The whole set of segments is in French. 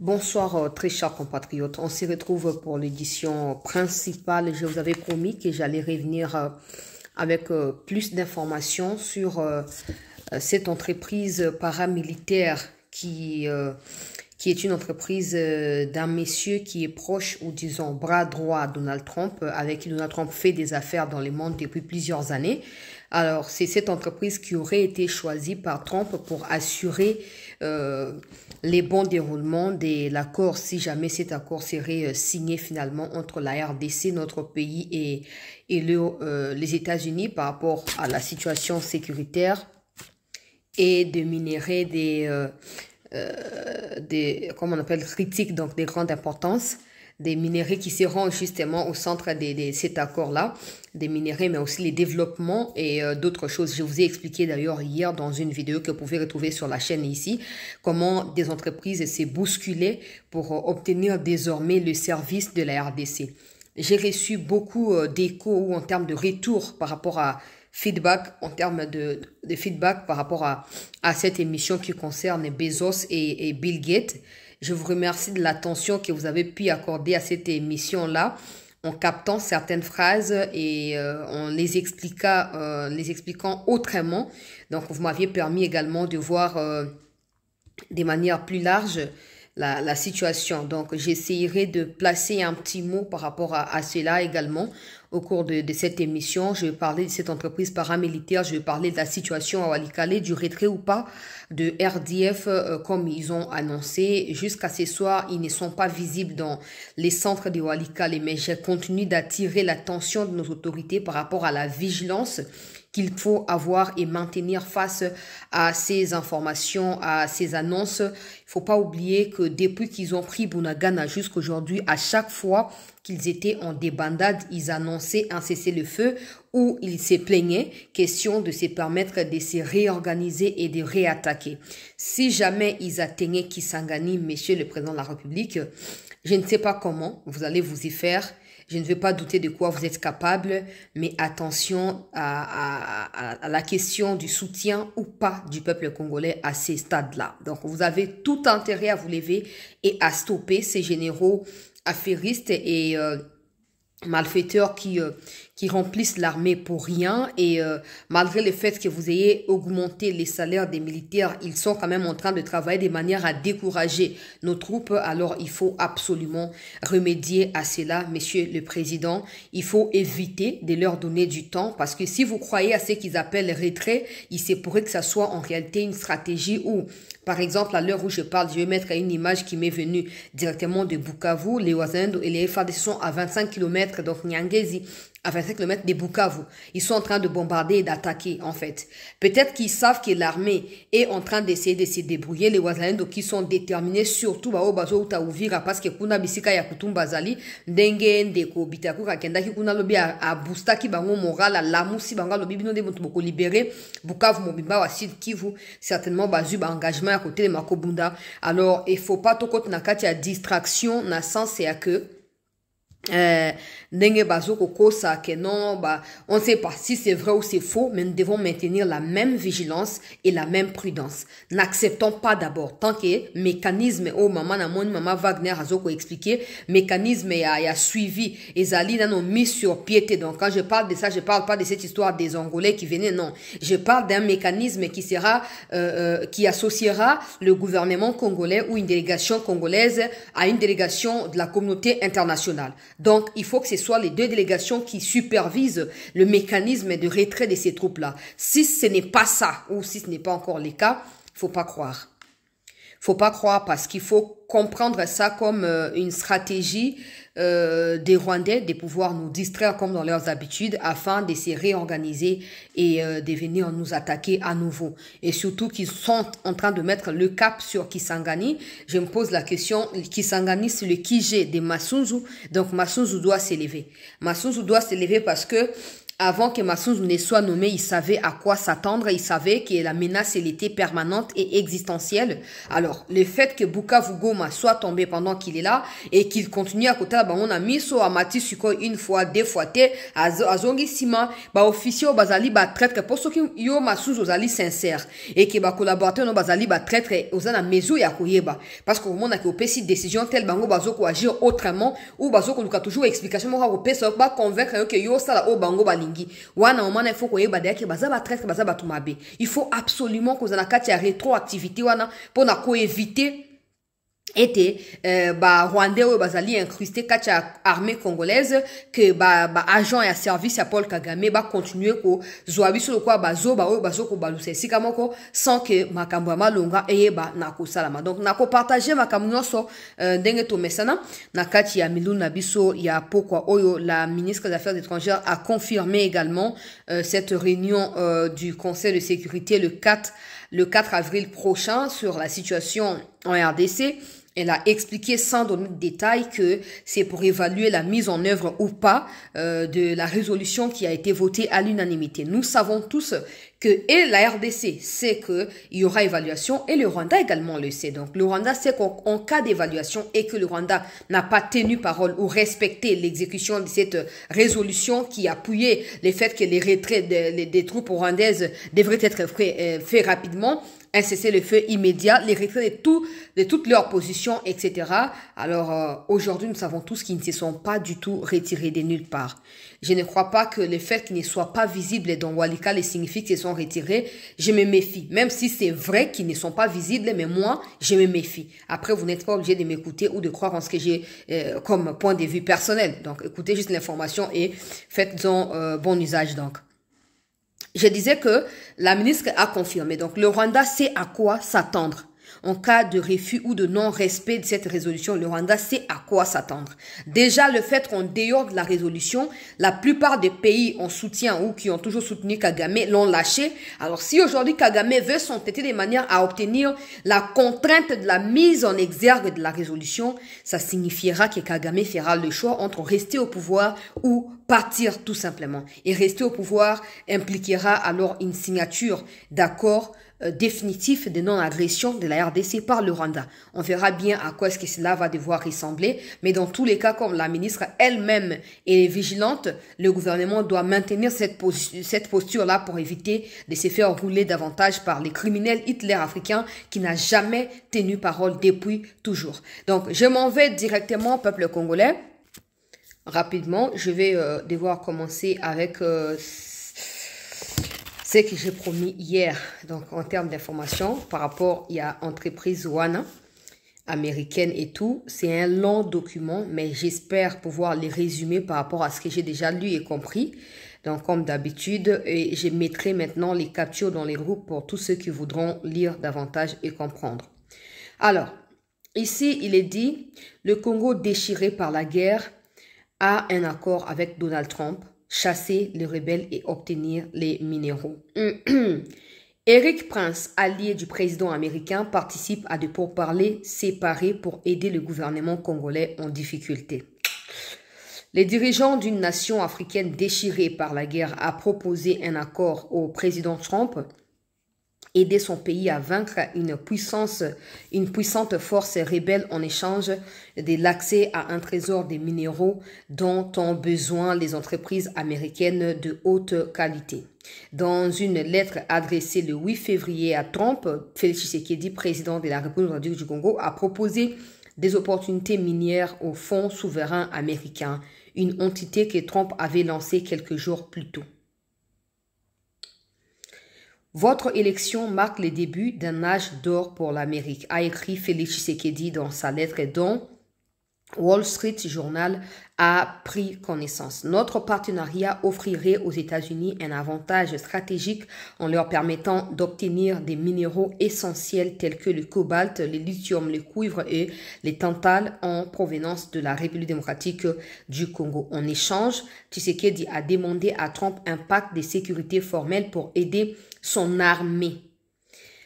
Bonsoir, très chers compatriotes. On se retrouve pour l'édition principale. Je vous avais promis que j'allais revenir avec plus d'informations sur cette entreprise paramilitaire qui est une entreprise d'un monsieur qui est proche ou disons bras droit à Donald Trump, avec qui Donald Trump fait des affaires dans le monde depuis plusieurs années. Alors, c'est cette entreprise qui aurait été choisie par Trump pour assurer les bons déroulements de l'accord, si jamais cet accord serait signé finalement entre la RDC, notre pays, et les États-Unis par rapport à la situation sécuritaire et de minerais comment on appelle, critiques, donc des grandes importances, des minéraux qui seront justement au centre de cet accord-là, des minéraux, mais aussi les développements et d'autres choses. Je vous ai expliqué d'ailleurs hier dans une vidéo que vous pouvez retrouver sur la chaîne ici, comment des entreprises s'est bousculées pour obtenir désormais le service de la RDC. J'ai reçu beaucoup d'échos en termes de retour par rapport à feedback, en termes de feedback par rapport à cette émission qui concerne Bezos et Bill Gates. Je vous remercie de l'attention que vous avez pu accorder à cette émission-là en captant certaines phrases et en les expliquant autrement. Donc, vous m'aviez permis également de voir de manière plus large la situation. Donc, j'essayerai de placer un petit mot par rapport à cela également au cours de cette émission. Je vais parler de cette entreprise paramilitaire, je vais parler de la situation à Walikale, du retrait ou pas de RDF comme ils ont annoncé. Jusqu'à ce soir, ils ne sont pas visibles dans les centres de Walikale, mais je continue d'attirer l'attention de nos autorités par rapport à la vigilance qu'il faut avoir et maintenir face à ces informations, à ces annonces. Il faut pas oublier que depuis qu'ils ont pris Bunagana jusqu'aujourd'hui, à chaque fois qu'ils étaient en débandade, ils annonçaient un cessez-le-feu où ils se plaignaient, question de se permettre de se réorganiser et de réattaquer. Si jamais ils atteignaient Kisangani, monsieur le président de la République, je ne sais pas comment vous allez vous y faire. Je ne veux pas douter de quoi vous êtes capable, mais attention à la question du soutien ou pas du peuple congolais à ces stades-là. Donc, vous avez tout intérêt à vous lever et à stopper ces généraux affairistes et malfaiteurs qui remplissent l'armée pour rien et malgré le fait que vous ayez augmenté les salaires des militaires, ils sont quand même en train de travailler de manière à décourager nos troupes. Alors, il faut absolument remédier à cela, monsieur le président. Il faut éviter de leur donner du temps parce que si vous croyez à ce qu'ils appellent retrait, il se pourrait que ça soit en réalité une stratégie où, par exemple, à l'heure où je parle, je vais mettre une image qui m'est venue directement de Bukavu. Les Wazalendo et les FARDC sont à 25 km, donc Nyangezi, à 25 km de Bukavu. Ils sont en train de bombarder et d'attaquer, en fait. Peut-être qu'ils savent que l'armée est en train d'essayer de se débrouiller. Les Wazalendo qui sont déterminés, surtout, parce que kuna bisika ya kutumba zali, ndenge ndeko bitaku kakenda ki kuna lobi a boosta ki bango moral, a lamusi bango lobi bino de motoboko libéré, Bukavu mobimba wa Sud Kivu, certainement bazu ba engagement à côté de Makobunda. Alors, il faut pas tout côté na kati ya distraction, na sens c'est à que ndenge bazo kokosa que non, on sait pas si c'est vrai ou c'est faux, mais nous devons maintenir la même vigilance et la même prudence. N'acceptons pas d'abord tant que mécanisme maman Wagner a expliqué mécanisme y a suivi et Zali n'a mis sur pied. Donc quand je parle de ça, je parle pas de cette histoire des Angolais qui venaient, non, je parle d'un mécanisme qui sera qui associera le gouvernement congolais ou une délégation congolaise à une délégation de la communauté internationale. Donc, il faut que ce soit les deux délégations qui supervisent le mécanisme de retrait de ces troupes-là. Si ce n'est pas ça, ou si ce n'est pas encore le cas, faut pas croire. Faut pas croire parce qu'il faut comprendre ça comme une stratégie des Rwandais de pouvoir nous distraire comme dans leurs habitudes afin de se réorganiser et de venir nous attaquer à nouveau. Et surtout qu'ils sont en train de mettre le cap sur Kisangani. Je me pose la question, Kisangani c'est le Kije de Masunzu. Donc Masunzu doit s'élever. Masunzu doit s'élever parce que avant que Massoud ne soit nommé, il savait à quoi s'attendre. Il savait que la menace, elle était permanente et existentielle. Alors, le fait que Bukavu Goma soit tombé pendant qu'il est là et qu'il continue à côté, on a mis sur Amati Suko une fois, deux fois, azongi sima, officier au bazali, traître, pour ceux qui yo Massoud ozali sincère et que collaborateur no bazali, traître, ozana mezo ya koyeba. Parce qu'au moment où on si décision telle, bango bazoko agir autrement, ou bazoko luka toujours explication, ba convaincre que yo sala o bango balingi. Wana omana il faut koyeba deke bazaba traître, bazaba tumabe. Il faut absolument que ozana kati ya rétroactivité wana pour na ko éviter était Rwandais ou bazali incrusté kacha armée congolaise que agent et service à Paul Kagame continuer ko zoabi sur quoi bazo ko baluse sikamoko sans que makambo malonga et na ko salama. Donc na ko partager makambo nyonso ndenge to mesana na kati ya miluna biso ya pourquoi oyo la ministre des Affaires étrangères a confirmé également cette réunion du Conseil de sécurité le 4 avril prochain sur la situation en RDC. Elle a expliqué sans donner de détails que c'est pour évaluer la mise en œuvre ou pas de la résolution qui a été votée à l'unanimité. Nous savons tous que et la RDC sait qu'il y aura évaluation et le Rwanda également le sait. Donc le Rwanda sait qu'en cas d'évaluation et que le Rwanda n'a pas tenu parole ou respecté l'exécution de cette résolution qui appuyait le fait que les retraits des troupes rwandaises devraient être faits rapidement, un cessez-le-feu immédiat, les retraits de toutes leurs positions, etc. Alors, aujourd'hui, nous savons tous qu'ils ne se sont pas du tout retirés de nulle part. Je ne crois pas que le fait qu'ils ne soient pas visibles dans Walikale signifie qu'ils se sont retirés. Je me méfie. Même si c'est vrai qu'ils ne sont pas visibles, mais moi, je me méfie. Après, vous n'êtes pas obligé de m'écouter ou de croire en ce que j'ai comme point de vue personnel. Donc, écoutez juste l'information et faites-en bon usage donc. Je disais que la ministre a confirmé. Donc, le Rwanda sait à quoi s'attendre. En cas de refus ou de non-respect de cette résolution, le Rwanda sait à quoi s'attendre. Déjà, le fait qu'en dehors de la résolution, la plupart des pays en soutien ou qui ont toujours soutenu Kagame l'ont lâché. Alors, si aujourd'hui Kagame veut s'entêter de manière à obtenir la contrainte de la mise en exergue de la résolution, ça signifiera que Kagame fera le choix entre rester au pouvoir ou partir tout simplement. Et rester au pouvoir impliquera alors une signature d'accord définitif de non-agression de la RDC par le Rwanda. On verra bien à quoi est-ce que cela va devoir ressembler, mais dans tous les cas, comme la ministre elle-même est vigilante, le gouvernement doit maintenir cette posture-là pour éviter de se faire rouler davantage par les criminels Hitler africains qui n'a jamais tenu parole depuis toujours. Donc, je m'en vais directement au peuple congolais. Rapidement, je vais devoir commencer avec ce que j'ai promis hier, donc en termes d'information par rapport à l'entreprise Wana américaine et tout. C'est un long document, mais j'espère pouvoir les résumer par rapport à ce que j'ai déjà lu et compris. Donc, comme d'habitude, je mettrai maintenant les captures dans les groupes pour tous ceux qui voudront lire davantage et comprendre. Alors, ici, il est dit, le Congo déchiré par la guerre a un accord avec Donald Trump, chasser les rebelles et obtenir les minéraux. Eric Prince, allié du président américain, participe à des pourparlers séparés pour aider le gouvernement congolais en difficulté. Les dirigeants d'une nation africaine déchirée par la guerre a proposé un accord au président Trump, aider son pays à vaincre une puissante force rebelle en échange de l'accès à un trésor des minéraux dont ont besoin les entreprises américaines de haute qualité. Dans une lettre adressée le 8 février à Trump, Félix Tshisekedi, président de la République du Congo, a proposé des opportunités minières au Fonds souverain américain, une entité que Trump avait lancée quelques jours plus tôt. Votre élection marque le début d'un âge d'or pour l'Amérique, a écrit Félix Tshisekedi dans sa lettre dont Wall Street Journal a pris connaissance. Notre partenariat offrirait aux États-Unis un avantage stratégique en leur permettant d'obtenir des minéraux essentiels tels que le cobalt, le lithium, le cuivre et les tantales en provenance de la République démocratique du Congo. En échange, Tshisekedi a demandé à Trump un pacte de sécurité formel pour aider son armée.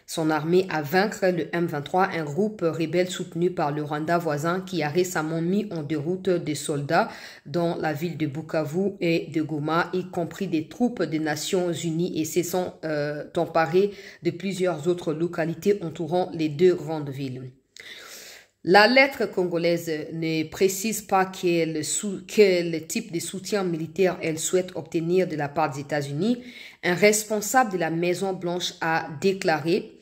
son armée à vaincre le M23, un groupe rebelle soutenu par le Rwanda voisin qui a récemment mis en déroute des soldats dans la ville de Bukavu et de Goma, y compris des troupes des Nations Unies, et se sont emparés de plusieurs autres localités entourant les deux grandes villes. La lettre congolaise ne précise pas quel type de soutien militaire elle souhaite obtenir de la part des États-Unis. Un responsable de la Maison-Blanche a déclaré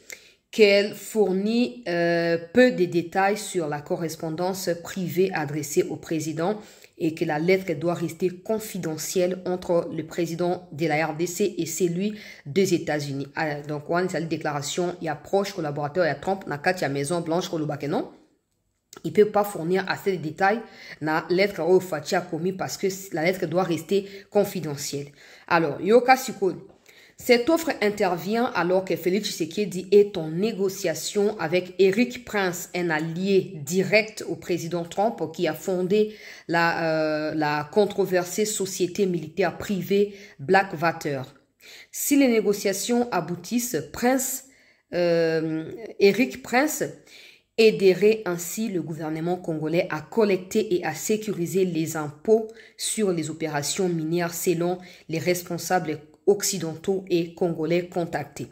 qu'elle fournit peu de détails sur la correspondance privée adressée au président et que la lettre doit rester confidentielle entre le président de la RDC et celui des États-Unis. Donc, on a une déclaration, il y a proche collaborateur, il y a Trump, il y a Maison-Blanche, non. Il ne peut pas fournir assez de détails dans la lettre au Fatia commis parce que la lettre doit rester confidentielle. Alors, Yoka Sikoul, cette offre intervient alors que Félix Tshisekedi est en négociation avec Eric Prince, un allié direct au président Trump qui a fondé la controversée société militaire privée Blackwater. Si les négociations aboutissent, Eric Prince aiderait ainsi le gouvernement congolais à collecter et à sécuriser les impôts sur les opérations minières selon les responsables occidentaux et congolais contactés.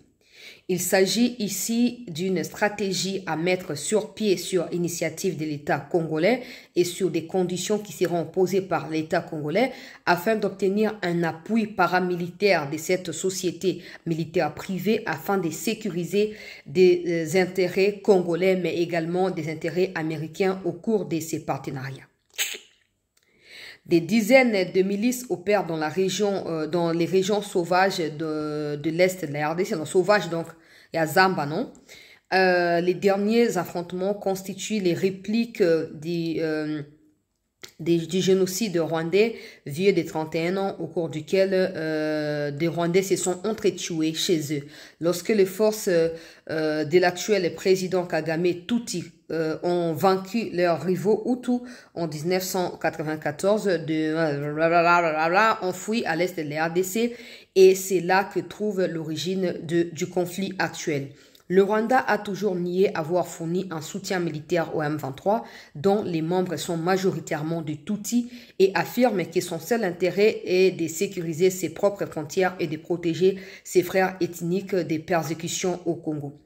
Il s'agit ici d'une stratégie à mettre sur pied sur initiative de l'État congolais et sur des conditions qui seront posées par l'État congolais afin d'obtenir un appui paramilitaire de cette société militaire privée afin de sécuriser des intérêts congolais mais également des intérêts américains au cours de ces partenariats. Des dizaines de milices opèrent dans les régions sauvages de l'Est de la RDC. Donc, sauvages, donc, il y a Zamba, non? Les derniers affrontements constituent les répliques du génocide rwandais vieux de 31 ans au cours duquel des Rwandais se sont entretués chez eux. Lorsque les forces de l'actuel président Kagame Tuti ont vaincu leurs rivaux Hutus en 1994, enfouis à l'est de la RDC, et c'est là que trouve l'origine du conflit actuel. Le Rwanda a toujours nié avoir fourni un soutien militaire au M23, dont les membres sont majoritairement de Tutsis, et affirme que son seul intérêt est de sécuriser ses propres frontières et de protéger ses frères ethniques des persécutions au Congo.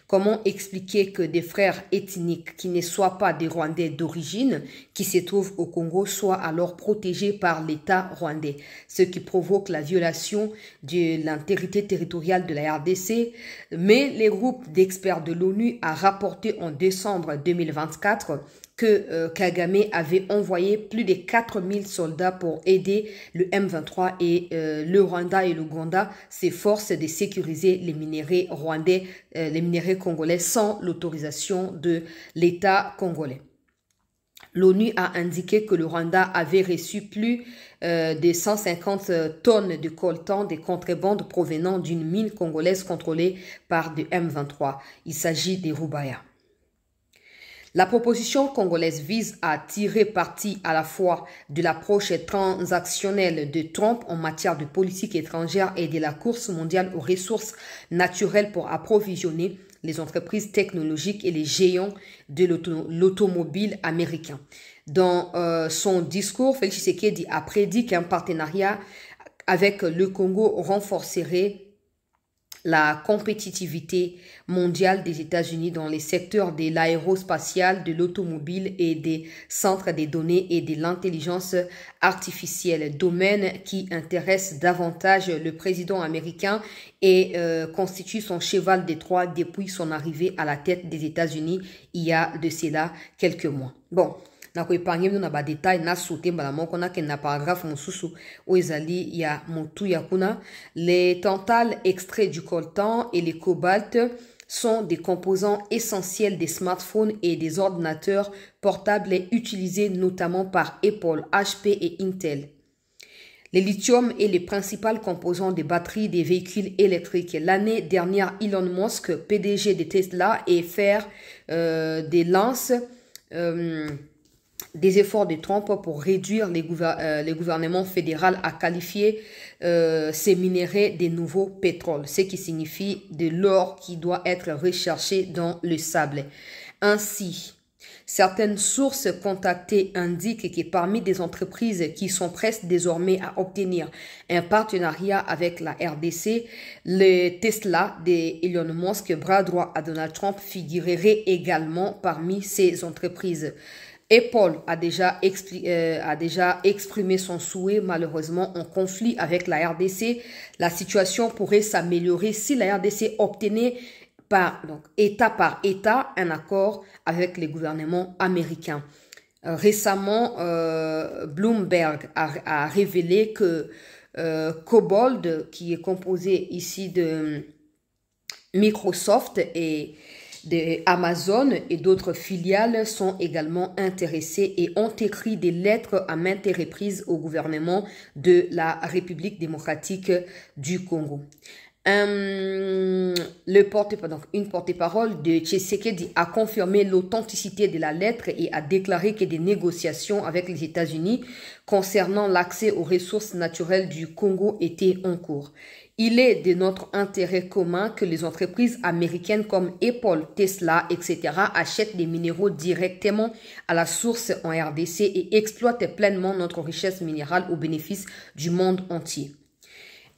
Comment expliquer que des frères ethniques qui ne soient pas des Rwandais d'origine, qui se trouvent au Congo, soient alors protégés par l'État rwandais, ce qui provoque la violation de l'intégrité territoriale de la RDC. Mais les groupes d'experts de l'ONU a rapporté en décembre 2024 que Kagame avait envoyé plus de 4000 soldats pour aider le M23 et le Rwanda et l'Ouganda s'efforcent de sécuriser les minéraux rwandais, les minéraux congolais sans l'autorisation de l'État congolais. L'ONU a indiqué que le Rwanda avait reçu plus de 150 tonnes de coltan de contrebande provenant d'une mine congolaise contrôlée par le M23. Il s'agit des Rubaya. La proposition congolaise vise à tirer parti à la fois de l'approche transactionnelle de Trump en matière de politique étrangère et de la course mondiale aux ressources naturelles pour approvisionner les entreprises technologiques et les géants de l'automobile américain. Dans son discours, Félix Tshisekedi a prédit qu'un partenariat avec le Congo renforcerait la compétitivité mondiale des États-Unis dans les secteurs de l'aérospatial, de l'automobile et des centres des données et de l'intelligence artificielle, domaine qui intéresse davantage le président américain et constitue son cheval de Troie depuis son arrivée à la tête des États-Unis il y a de cela quelques mois. Bon. Na ko épargner nous na ba détail na sauté mbala moko na ke na paragraphe mosusu o ezali ya motu ya kuna. Les tantales extraits du coltan et les cobalt sont des composants essentiels des smartphones et des ordinateurs portables utilisés notamment par Apple, HP et Intel. Le lithium est le principal composant des batteries des véhicules électriques. L'année dernière, Elon Musk, PDG de Tesla, et faire des lances des efforts de Trump pour réduire les gouvernements fédéraux à qualifier ces minéraux des nouveaux pétroles, ce qui signifie de l'or qui doit être recherché dans le sable. Ainsi, certaines sources contactées indiquent que parmi des entreprises qui sont prestes désormais à obtenir un partenariat avec la RDC, le Tesla d'Elon Musk, bras droit à Donald Trump, figurerait également parmi ces entreprises. Apple a déjà exprimé son souhait, malheureusement, en conflit avec la RDC. La situation pourrait s'améliorer si la RDC obtenait donc, État par État un accord avec les gouvernements américains. Récemment, Bloomberg a révélé que Cobalt, qui est composé ici de Microsoft et de Amazon et d'autres filiales, sont également intéressés et ont écrit des lettres à maintes reprises au gouvernement de la République démocratique du Congo. Une porte-parole de Tshisekedi a confirmé l'authenticité de la lettre et a déclaré que des négociations avec les États-Unis concernant l'accès aux ressources naturelles du Congo étaient en cours. Il est de notre intérêt commun que les entreprises américaines comme Apple, Tesla, etc. achètent des minéraux directement à la source en RDC et exploitent pleinement notre richesse minérale au bénéfice du monde entier.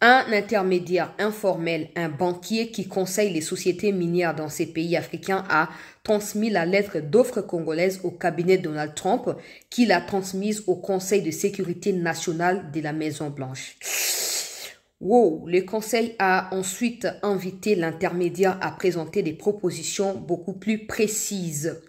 Un intermédiaire informel, un banquier qui conseille les sociétés minières dans ces pays africains a transmis la lettre d'offre congolaise au cabinet Donald Trump, qui l'a transmise au Conseil de sécurité nationale de la Maison-Blanche. Wow, le Conseil a ensuite invité l'intermédiaire à présenter des propositions beaucoup plus précises,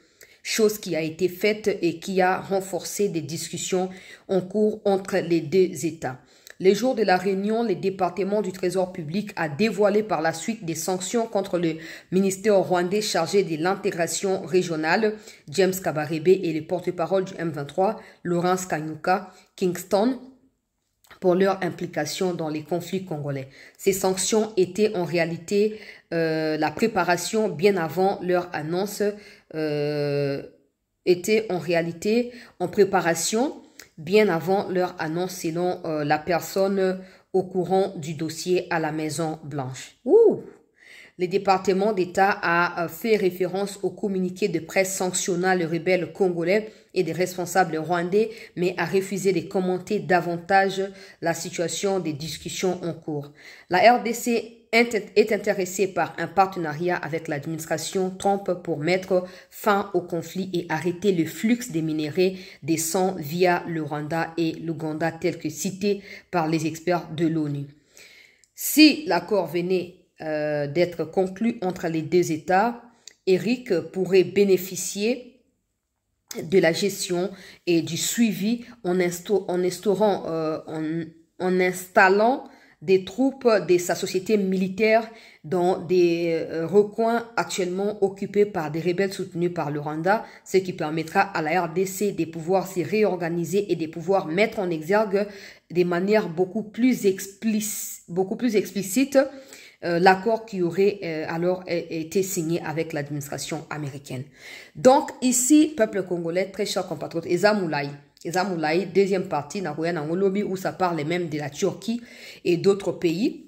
chose qui a été faite et qui a renforcé des discussions en cours entre les deux États. Les jours de la réunion, le département du Trésor public a dévoilé par la suite des sanctions contre le ministère rwandais chargé de l'intégration régionale, James Kabarebe, et le porte-parole du M23, Lawrence Kanyuka Kingston, pour leur implication dans les conflits congolais. Ces sanctions étaient en réalité la préparation bien avant leur annonce, bien avant leur annonce selon la personne au courant du dossier à la Maison-Blanche. Le département d'État a fait référence au communiqué de presse sanctionnant les rebelles congolais et des responsables rwandais, mais a refusé de commenter davantage la situation des discussions en cours. La RDC est intéressée par un partenariat avec l'administration Trump pour mettre fin au conflit et arrêter le flux des minéraux des sangs via le Rwanda et l'Ouganda, tel que cité par les experts de l'ONU. Si l'accord venait d'être conclu entre les deux États, Eric pourrait bénéficier de la gestion et du suivi en installant des troupes de sa société militaire dans des recoins actuellement occupés par des rebelles soutenus par le Rwanda, ce qui permettra à la RDC de pouvoir se réorganiser et de pouvoir mettre en exergue de manière beaucoup plus explicite l'accord qui aurait alors été signé avec l'administration américaine. Donc ici, peuple congolais, très chers compatriotes, Ezamoulaye, deuxième partie, où ça parle même de la Turquie et d'autres pays.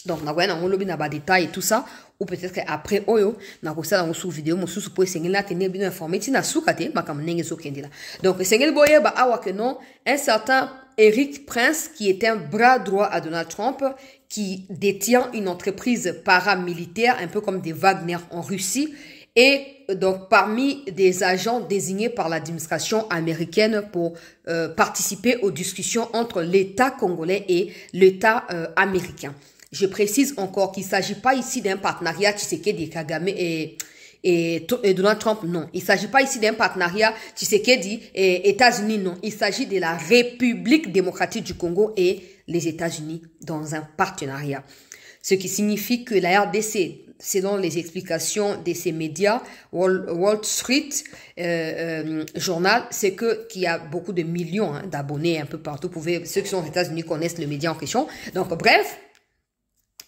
Donc, on a des détails et tout ça. Ou peut-être qu'après, on a une vidéo, on a bien informé. Donc, un certain Eric Prince, qui est un bras droit à Donald Trump, qui détient une entreprise paramilitaire, un peu comme des Wagner en Russie, et donc parmi des agents désignés par l'administration américaine pour participer aux discussions entre l'État congolais et l'État américain. Je précise encore qu'il ne s'agit pas ici d'un partenariat Tshisekedi Kagame et Donald Trump, non. Il ne s'agit pas ici d'un partenariat Tshisekedi et États-Unis, non. Il s'agit de la République démocratique du Congo et les États-Unis dans un partenariat. Ce qui signifie que la RDC, selon les explications de ces médias, Wall Street Journal, c'est qu'il y a beaucoup de millions d'abonnés un peu partout. Ceux qui sont aux États-Unis connaissent le média en question. Donc, bref,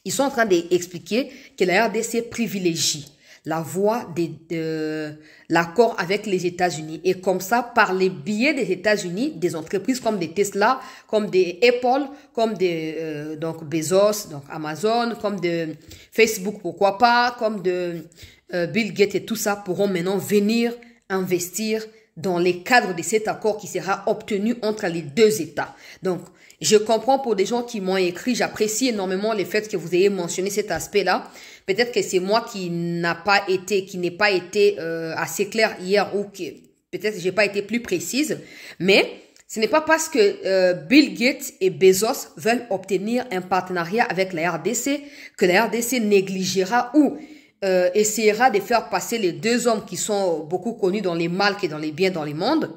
ils sont en train d'expliquer que la RDC privilégie la voie de l'accord avec les États-Unis. Et comme ça, par les biais des États-Unis, des entreprises comme des Tesla, comme des Apple, comme des donc Bezos, donc Amazon, comme de Facebook, pourquoi pas, comme de Bill Gates et tout ça pourront maintenant venir investir dans les cadres de cet accord qui sera obtenu entre les deux États. Donc, je comprends pour des gens qui m'ont écrit, j'apprécie énormément le fait que vous ayez mentionné cet aspect-là. Peut-être que c'est moi qui n'ai pas été assez clair hier ou que peut-être j'ai pas été plus précise. Mais ce n'est pas parce que Bill Gates et Bezos veulent obtenir un partenariat avec la RDC que la RDC négligera ou essaiera de faire passer les deux hommes qui sont beaucoup connus dans les mal et dans les biens dans le monde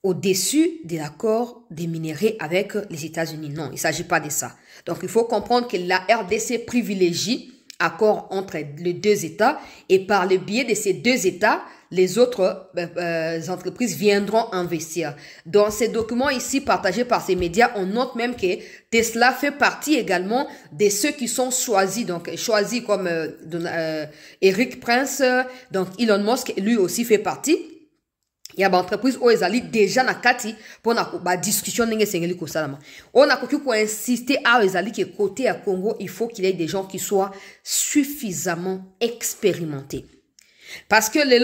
au-dessus de l'accord des minéraux avec les États-Unis. Non, il ne s'agit pas de ça. Donc, il faut comprendre que la RDC privilégie accord entre les deux États et par le biais de ces deux États, les autres entreprises viendront investir. Dans ces documents ici partagés par ces médias, on note même que Tesla fait partie également de ceux qui sont choisis. Donc, choisis comme Eric Prince, donc Elon Musk, lui aussi fait partie. Il y a une entreprise où ils allaient déjà na kati pour la discussion n'engé sengeli ko salama. On a ko insister à ils allaient que côté à Congo, il faut qu'il y ait des gens qui soient suffisamment expérimentés. Parce que les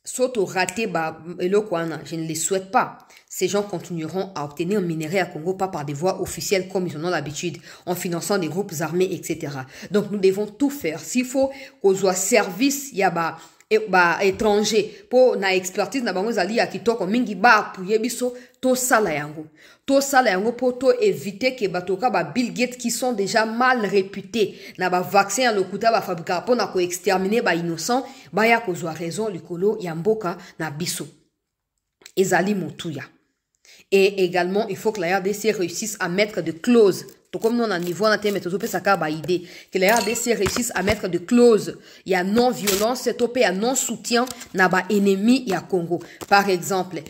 saut au raté je ne les souhaite pas. Ces gens continueront à obtenir un minerai à Congo pas par des voies officielles comme ils en ont l'habitude, en finançant des groupes armés, etc. Donc nous devons tout faire. S'il faut qu'on soit service, il y a étranger pour na expertise na bango zali ya kitoko mingi ba puye biso to sala yango pour to éviter que batoka ba Bill Gates qui sont déjà mal réputés na ba vaccin le kuta ba fabriquer pour na ko exterminer ba innocent ba ya kozwa raison likolo ya mboka na biso ezali motuya. Et également il faut que la RDC réussisse à mettre de clauses. Comme nous on a niveau na teme tozo pe saka ba idée que la RDC réussisse à mettre de clauses. Il y a non-violence, c'est topé à non-soutien na ba ennemi ya Congo. Par exemple,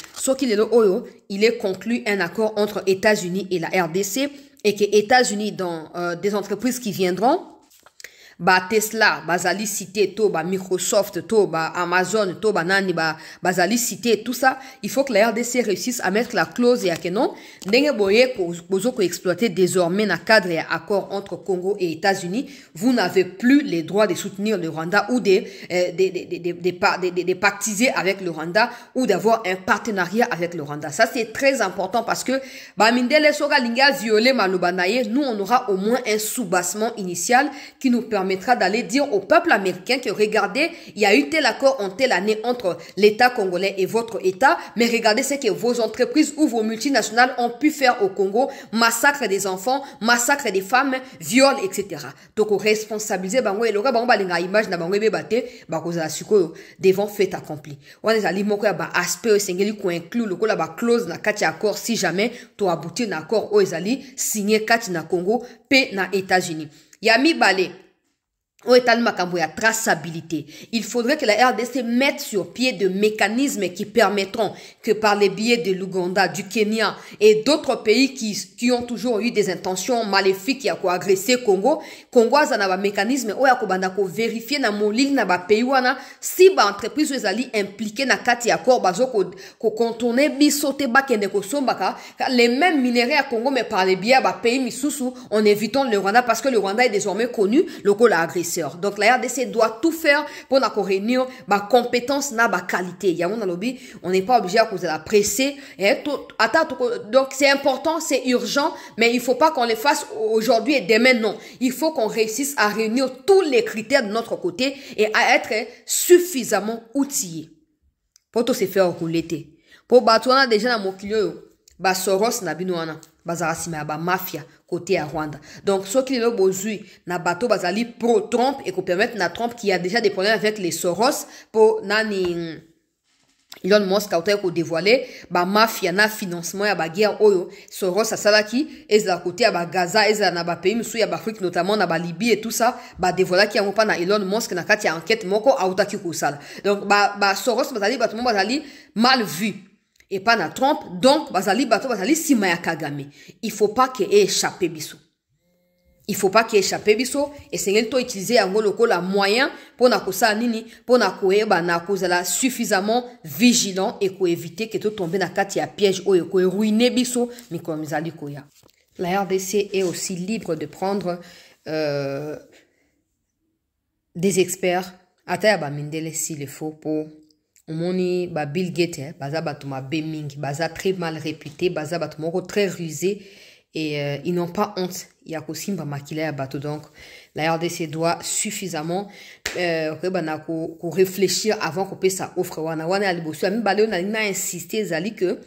il est conclu un accord entre États-Unis et la RDC et que États-Unis dans des entreprises qui viendront Tesla, bazali cité to Microsoft to Amazon to nani bazali cité tout ça, il faut que la RDC réussisse à mettre la clause et à que non ndenge boye ko exploiter désormais na cadre et accord entre Congo et États-Unis, vous n'avez plus les droits de soutenir le Rwanda ou de pactiser avec le Rwanda ou d'avoir un partenariat avec le Rwanda. Ça c'est très important parce que mindele soga linga violer malobanaye, nous on aura au moins un soubassement initial qui nous permettra d'aller dire au peuple américain que regardez, il y a eu tel accord en telle année entre l'État congolais et votre État, mais regardez ce que vos entreprises ou vos multinationales ont pu faire au Congo, massacre des enfants, massacre des femmes, viol, etc. Donc, responsabiliser bango et loka bango balinga image na bango bebate bakoza sikoyo devant fait accompli. On les ali moko ya ba aspect sengeli ko inclure lokola ba clause na kati accord si jamais to aboutir na accord o ezali signé kati na Congo pe na États-Unis. Yami balé traçabilité. Il faudrait que la RDC mette sur pied de mécanismes qui permettront que par les biais de l'Ouganda, du Kenya et d'autres pays qui ont toujours eu des intentions maléfiques qui a quoi agresser Congo, a un mécanisme où il faut vérifier na molil na ba pays wana si ba entreprise ezali impliqué na kati accord bazo ko contourner bisote ba kende ko sombaka les mêmes minéraux à Congo mais par les biais ba pays misusu en évitant le Rwanda parce que le Rwanda est désormais connu local agresseur. Donc la RDC doit tout faire pour la réunir ma compétence na ba qualité. Il y a mon lobby, on n'est pas obligé à cause de la presser. Donc c'est important, c'est urgent, mais il faut pas qu'on les fasse aujourd'hui et demain non. Il faut qu'on réussisse à réunir tous les critères de notre côté et à être suffisamment outillés pour tout se faire rouler. Pour batouana déjà dans mon client, Soros na binoana. Bazarasima ba mafia côté à Rwanda. Donc ceux qui le bozui na bateau bazali pro Trump et qu'on permette na Trump qui a déjà des problèmes avec les Soros pour nani Elon Musk a été dévoilé ba mafia na financement ya ba guerre oyo Soros a salaki et la côté à ba Gaza et na ba pays musu ya ba Afrique notamment na ba Libye et tout ça ba dévoilé qui a pas na Elon Musk na kati enquête moko a utaki ko sala. Donc ba Soros bazali bato bazali mal vu et pas na Trump, donc bazali bato bazali sima ya Kagame. Il faut pas qu'il ait échappé biso. Il faut pas qu'il échappe biso et c'est ngel to utiliser yango lokola moyen pour na kosa nini pour na koyeba na kozala suffisamment vigilant et ko éviter que to tomber na kati ya piège ou ko ruiner biso mais comme zali koya. La RDC est aussi libre de prendre des experts ata ba mindele s'il le faut pour omoni ba Bill Gates baza batuma beming baza très mal réputé baza batuma très rusé et ils n'ont pas honte. Il y a aussi un maquillé à bateau. Donc, la RDC doit suffisamment réfléchir avant qu'on puisse ça offre. Wana a insisté zali que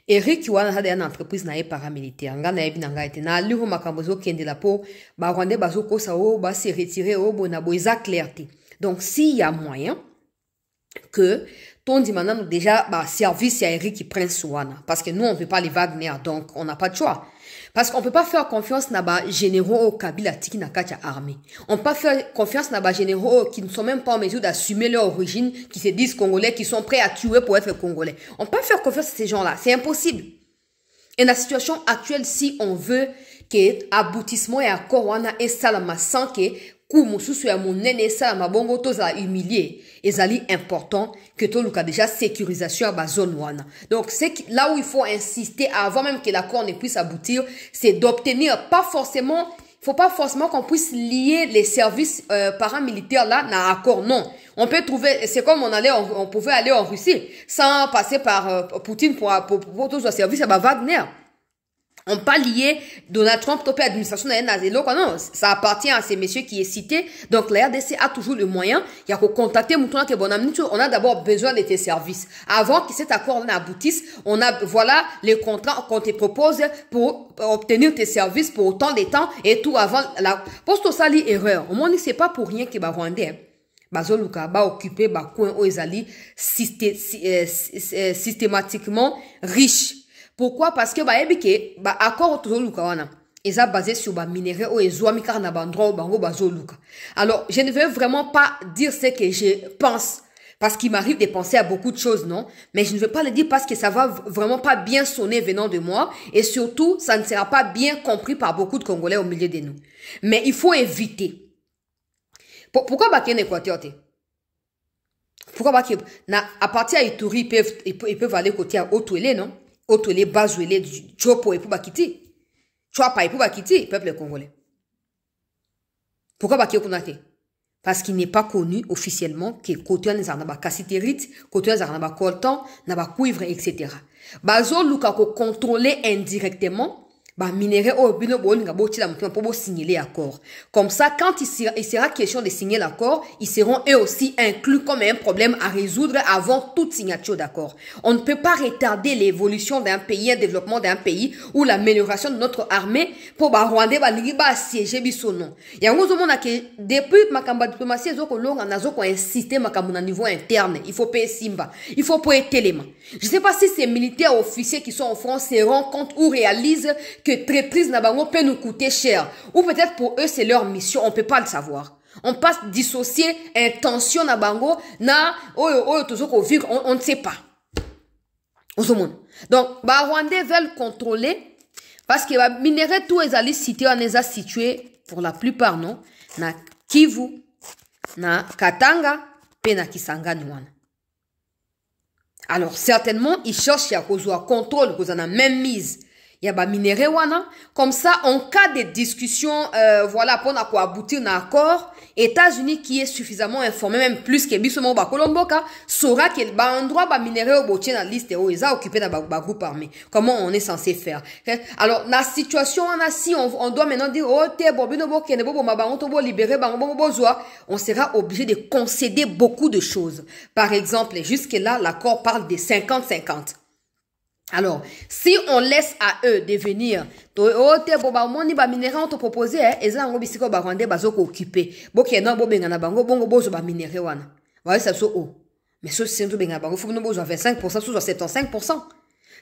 Eric wana a une entreprise na paramilitaire. Ngana ebi nanga ete na liho makambozo kende la po ba rwandais bazo ko sa o ba se retirer o bona boza clarté. Donc, s'il y a moyen que ton dit maintenant déjà bah service à Eric qui prend Souana parce que nous on veut pas les Wagner donc on n'a pas de choix. Parce qu'on peut pas faire confiance na ba généraux au Kabila tiki na katia armée. On peut pas faire confiance na ba généraux qui ne sont même pas en mesure d'assumer leur origine, qui se disent congolais, qui sont prêts à tuer pour être congolais. On peut pas faire confiance à ces gens-là, c'est impossible. Et la situation actuelle, si on veut que aboutissement et accord wana et salama sans que Kumususu ya monene salama bongo toza humilié, ezali important que to luka déjà sécurisation à zone wana. Donc c'est là où il faut insister avant même que l'accord ne puisse aboutir, c'est d'obtenir pas forcément, il faut pas forcément qu'on puisse lier les services paramilitaires là na accord, non. On peut trouver, c'est comme on pouvait aller en Russie sans passer par Poutine pour tous les services à Wagner. On pas lié Donald Trump topé administration de Nazelo, non, ça appartient à ces messieurs qui est cité. Donc la RDC a toujours le moyen, il y a qu'à contacter Moutouna que bon ami, on a d'abord besoin de tes services. Avant que cet accord n'aboutisse, on a voilà les contrats qu'on te propose pour obtenir tes services pour autant de temps et tout avant la poste sali erreur. Au moins c'est pas pour rien que ba Rwandais bazoluka ba occupé ba coin oezali systématiquement riche. Pourquoi? Parce que bah accord tozoluka wana eza basé sur ba minerai o ezwami kar na bandro bango bazoluka. Alors, je ne veux vraiment pas dire ce que je pense parce qu'il m'arrive de penser à beaucoup de choses, non? Mais je ne veux pas le dire parce que ça va vraiment pas bien sonner venant de moi et surtout, ça ne sera pas bien compris par beaucoup de Congolais au milieu de nous. Mais il faut éviter. Pourquoi baké en Équateur? Pourquoi baké à partir à Ituri ils peuvent aller côté à Otuele, non? Otuele, Bazuele, Chopo et pour bakiti. Chopa et pour bakiti, peuple congolais. Pourquoi baké konate? Parce qu'il n'est pas connu officiellement que côté on a ba cassiterite, côté on a ba coltan, na ba cuivre, etc. Bazo luka ko contrôler indirectement bah minerai au bino bolinga boti la mouton pour signer l'accord. Comme ça, quand il sera question de signer l'accord, ils seront eux aussi inclus comme un problème à résoudre avant toute signature d'accord. On ne peut pas retarder l'évolution d'un pays, un développement d'un pays ou l'amélioration de notre armée pour bah Rwandais bah nigi bah siéger biso non. Il y a un autre monde qui depuis makamba diplomatie ezoko longa nazo ko insister makamba na niveau interne. Il faut payer Simba, il faut payer Téléma. Je sais pas si ces militaires officiers qui sont en France se rendent compte ou réalisent que traîtrise na bango peut nous coûter cher. Ou peut-être pour eux, c'est leur mission. On peut pas le savoir. On passe dissocier intention na bango na on ne sait pas. Donc, bah, Rwandais veulent contrôler parce que bah, minerai tout les alliés cités on les a situés pour la plupart, non? Na Kivu, na Katanga, pe na Kisangani wana. Alors, certainement, ils cherchent à cause contrôle, cause on a même mise. Il y a ba minerai wana. Comme ça, en cas de discussion, voilà, pour na quoi aboutir un accord, États-Unis qui est suffisamment informé, même plus que Bissomo ba Kolomboka, saura qu'il ba endroit ba minerai au botier dans la liste où ils ont occupé dans ba groupe armé. Comment on est censé faire? Alors, la situation, si on doit maintenant dire, oh, te bobino bo kene bo ma ba on tobo libérer ba bo bozoa, on sera obligé de concéder beaucoup de choses. Par exemple, jusque là, l'accord parle de 50-50. Alors, si on laisse à eux de venir, on te propose, occupé. Mais ce c'est 25%, 75%.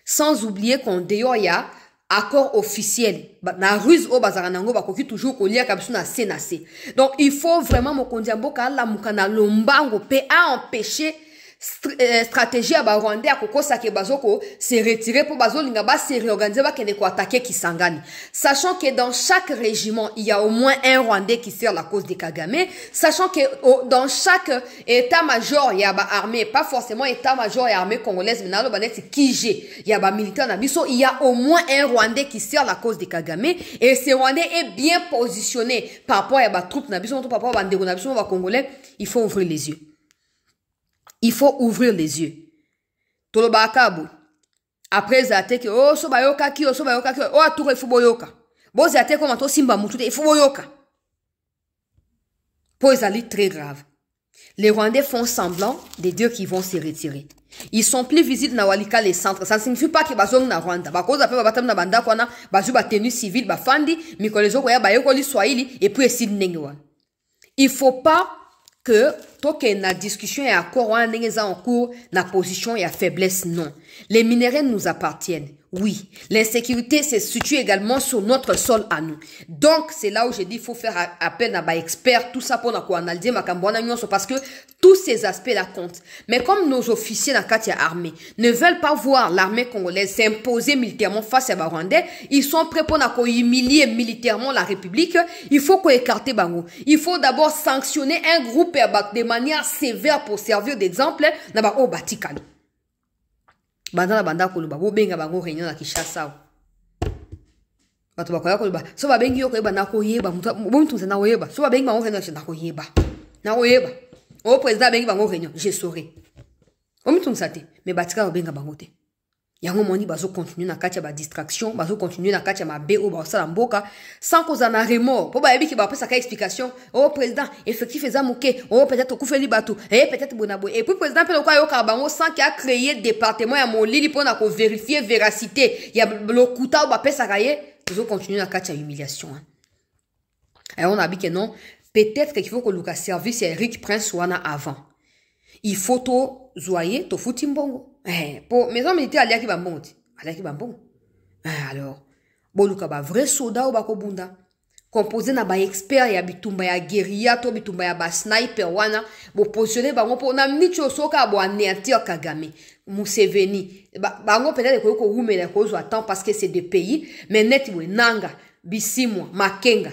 Sans oublier qu'on il y a accord officiel. Na ruse au bazaranango bakoki toujours kolia kabsu na senase. Donc il faut vraiment mokondiamboka la mukana lombango pe à empêcher stratégie à Rwandais à Koko Sake Bazoko se retirer pour Bazo Lingaba se réorganiser va qu'elle attaquer Kisangani. Sachant que dans chaque régiment, il y a au moins un Rwandais qui sert la cause des Kagame. Sachant que dans chaque état-major, il y a armée, pas forcément état-major et armée congolaise, mais dans le c'est Kigé. Il y a militaire Nabiso, il y a au moins un Rwandais qui sert la cause des Kagame. Et ce Rwandais est bien positionné par rapport à la troupe Nabiso, par rapport à la Nabiso, Congolais. Il faut ouvrir les yeux. Il faut ouvrir les yeux. Toloba akabo. Après zate que oh so bayoka ki oh atour il faut boyoka. Bo zate comme to simba mutu il faut boyoka. Pour ezali très grave. Les Rwandais font semblant de dire qu'ils vont se retirer. Ils sont plus visibles na walika les centres. Ça ne signifie pas que bazong na Rwanda. Ba cause après batam na banda kwana bazu ba tenue civile ba fandi mikolezo ko ya bayoko li swahili et puis esi nengwa. Il faut pas que toi que na discussion et accord en cours na position et à faiblesse non. Les minéraux nous appartiennent. Oui, l'insécurité se situe également sur notre sol à nous. Donc, c'est là où je dis qu'il faut faire appel à des experts, tout ça pour analyser parce que tous ces aspects-là comptent. Mais comme nos officiers dans la armée ne veulent pas voir l'armée congolaise s'imposer militairement face à Rwandais, ils sont prêts pour humilier militairement la République. Il faut qu'on écarte Bango. Il faut d'abord sanctionner un groupe de manière sévère pour servir d'exemple. Banda kuluba bo benga bango réunion na Kinshasa. Bato bakoya kuluba so ba bengi yo koyeba na koyeba mutu na koyeba so ba bengi bango réunion na koyeba. Na koyeba. O président bengi bango réunion, je saurai. O mutu nsate mais batika ba benga bango te. Yango moni bazo continuer na katia ba distraction, bazo continuer na katia ma BO ba sala mboka sans cause na remords. Po ba yebi ki ba pesa ka explication. Oh président, effectif ezamuke. Oh peut-être kufeli batou. Peut-être bonabo. Et puis président pe lokwa yo karbango sans qu'il a créé département ya molili pour na ko vérifier véracité. Ya lokuta ba pesa kaye, bazo continuer na katia humiliation. Et on a dit que non, peut-être qu'il faut que le service Eric Prince wana avant. Il faut to zoyer, to futimbongo. Pour maison militaire aliaki bambongo ti aliaki bambongo alors boluka ba vrai soldat ou ba kobunda composé na ba expert ya bitumba ya guérilla to bitumba ya ba sniper wana bo positionner bango pour na micho soka bo anéantir Kagame Museveni bango peut-être ko rumela ko zo attend parce que c'est des pays mais net bo nanga bisimwa makenga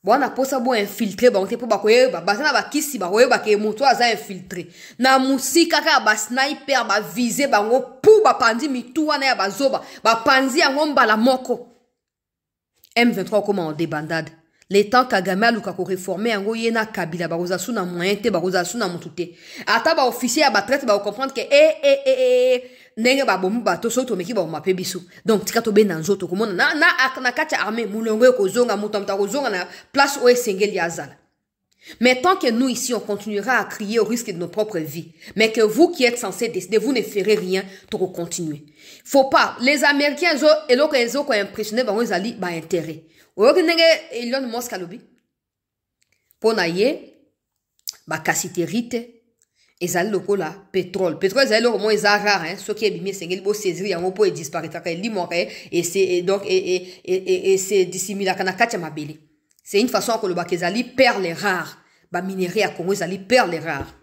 Bona posa bo infiltré ba onte po ba koyeba basana ba kisi ba koyeba ke moto aza infiltré na musika ka ba sniper ba viser bango pou ba pandi mitu wana ya bazoba ba pandi yango mbala moko M23 comme en débandade les temps Kagame aluka ko réformer yango yena Kabila ba roza suna moyen te ba roza suna mutute ata ba officier ba traite ba comprendre que ndenge ba bomu ba to soto meki ba mape biso donc tika to be na nzoto ko mona na kati armée mulongo ko zonga mutamta ko zonga na place o esengeli azala. Mais tant que nous ici on continuera à crier au risque de nos propres vies, mais que vous qui êtes censés décider vous ne ferez rien pour continuer. Faut pas les Américains et l'autre ils ont impressionné ba ezali ba intérêt. O ndenge Elon Musk alobi pona ye ba kasiterite ezali lokola pétrole ezali lokola mo eza rare ce qui est bimé sengeli bo saisir yango po disparaître ka limore et c'est donc et c'est dissimula kana katia mabele. C'est une façon que le bakezali perd les rares ba minerai à Congo ezali perd les rares.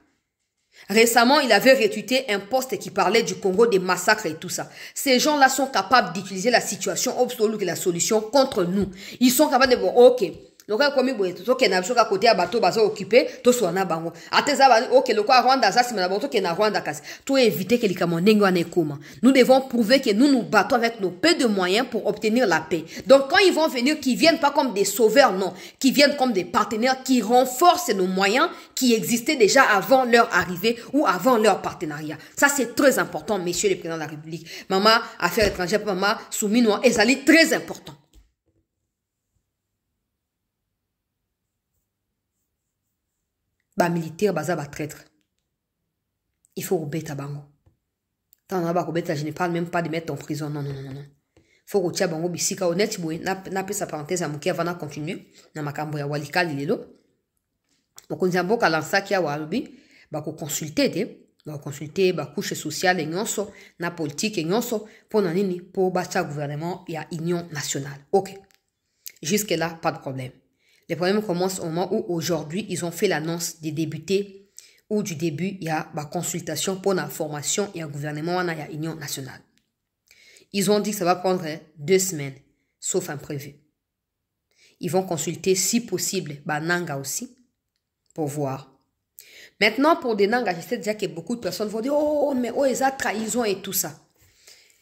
Récemment, il avait retweeté un post qui parlait du Congo, des massacres et tout ça. Ces gens-là sont capables d'utiliser la situation obsolète et la solution contre nous. Ils sont capables de dire, ok, loka komi boye to ke na bisoka côté ya bato bazo occupé to so na bango ateza ba ok loka Rwanda za sima na bato ke na Rwanda kasi to éviter que likamo ndenge wana ekoma. Nous devons prouver que nous nous battons avec nos peu de moyens pour obtenir la paix. Donc quand ils vont venir, qu'ils viennent pas comme des sauveurs, non, qui viennent comme des partenaires qui renforcent nos moyens qui existaient déjà avant leur arrivée ou avant leur partenariat. Ça c'est très important, messieurs les présidents de la République. Maman affaires étrangères, maman souminois, et ça est très important. Ba militaire baza ba traître. Il faut rebeta bango. Tant na ba rebeta, je ne parle même pas de mettre en prison. Non. Faut que bango bisika honnête boy na pesa parenthèse amuki avant na continuer na makambo ya walikali lelo. Mokonzi mboka lansa ki ya walubi ba ko consulter ba couche sociale nyonso na politique nyonso pour na nini pour bâtir gouvernement ya union nationale. OK. Jusque là pas de problème. Les problèmes commencent au moment où aujourd'hui, ils ont fait l'annonce des députés ou du début, il y a la consultation pour la formation et un gouvernement, il y a Union nationale. Ils ont dit que ça va prendre 2 semaines, sauf imprévu. Ils vont consulter, si possible, Nanga aussi, pour voir. Maintenant, pour des Nanga, je sais déjà que beaucoup de personnes vont dire, oh, mais oh, ils ont trahison et tout ça.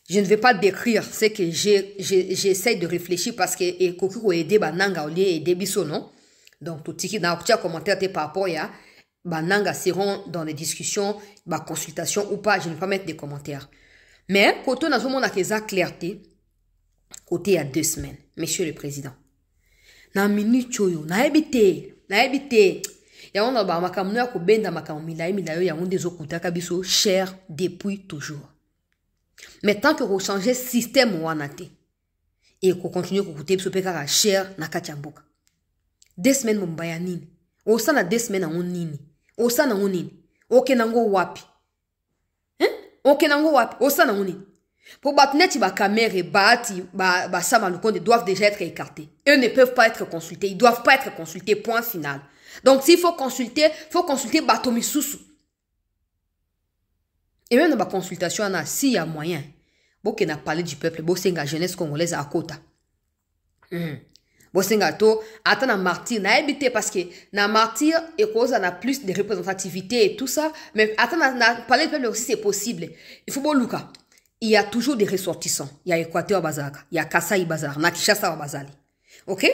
Je ne vais pas décrire ce que j'essaie de réfléchir parce que Koku a aidé Nanga au lieu d'aider Bisso, non? Donc, tout ce qui est dans le commentaire par rapport à Nanga seront dans les discussions, consultation ou pas, je ne vais pas mettre des commentaires. Mais, quand on a vraiment la clarté, côté il y a 2 semaines, Monsieur le Président. Na minute choyo, na ebite. Ya on a ba makamno ko benda milayo ya on des okutaka biso cher depuis toujours. Mais tant que vous changez système wanate et qu'on continue ko kuter biso peka cher na kachamboka. 2 semaines mbaya nini? Osa na 2 semaines na nini? Osa na nini? Okenango wapi? Okenango wapi? Osa na nini? Pour battre ba caméra ba sama le compte doivent déjà être écartés. Eux ne peuvent pas être consultés, ils doivent pas être consultés, point final. Donc s'il faut consulter Batomi Soussou. Et même dans la consultation, s'il y a moyen, bon n'a parlé du peuple, bon c'est la jeunesse congolaise à Kota. Bon c'est to attends na martyr na habité parce que na martyr et cause on a plus de représentativité et tout ça, mais attends na parler du peuple aussi c'est possible. Il faut bon Luka. Il y a toujours des ressortissants. Il y a Équateur Bazaka, il y a Kasaï Bazar, na Kishasa Bazali. OK?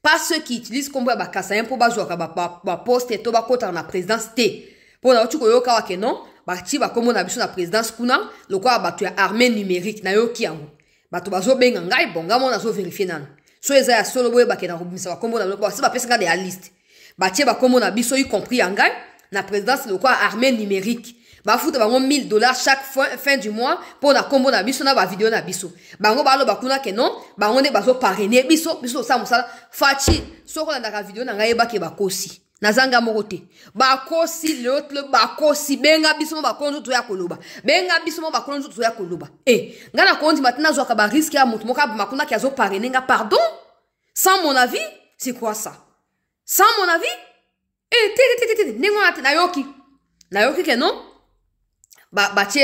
Pas ceux qui utilisent comme ba Kasaï pour bazoka ba poste et to ba kota na présidence T. Pour na tu koyoka wa ke non, ba ti ba comme na biso na présidence kuna, lokwa ba tu armée numérique na yo kiango. Ba to bazo benga ngai bonga mo na zo vérifier nan. So eza ya solo boye ba ke na robimisa ba kombo na ba se ba pesa nga de la liste. Ba ti ba comme na biso y compris ngai na présidence lokwa armée numérique. Ba fouta bango $1000 chaque fin du mois pour na combo na biso na ba vidéo na biso. Bango ba lo ba kuna ke non, bango ne bazo parrainer biso sa musala fachi soko na ka vidéo na ngai ba ke ba kosi. Na zanga morote. Ba kosi l'autre ba kosi benga biso ba konzo to ya koloba. Benga biso ba konzo to ya koloba. Ngana kondi maintenant zo ka ba risque ya mutu moka makuna ki azo parrainer nga pardon? Sans mon avis, c'est quoi ça? Sans mon avis? Nengo na yoki. Na yoki ke non? Batie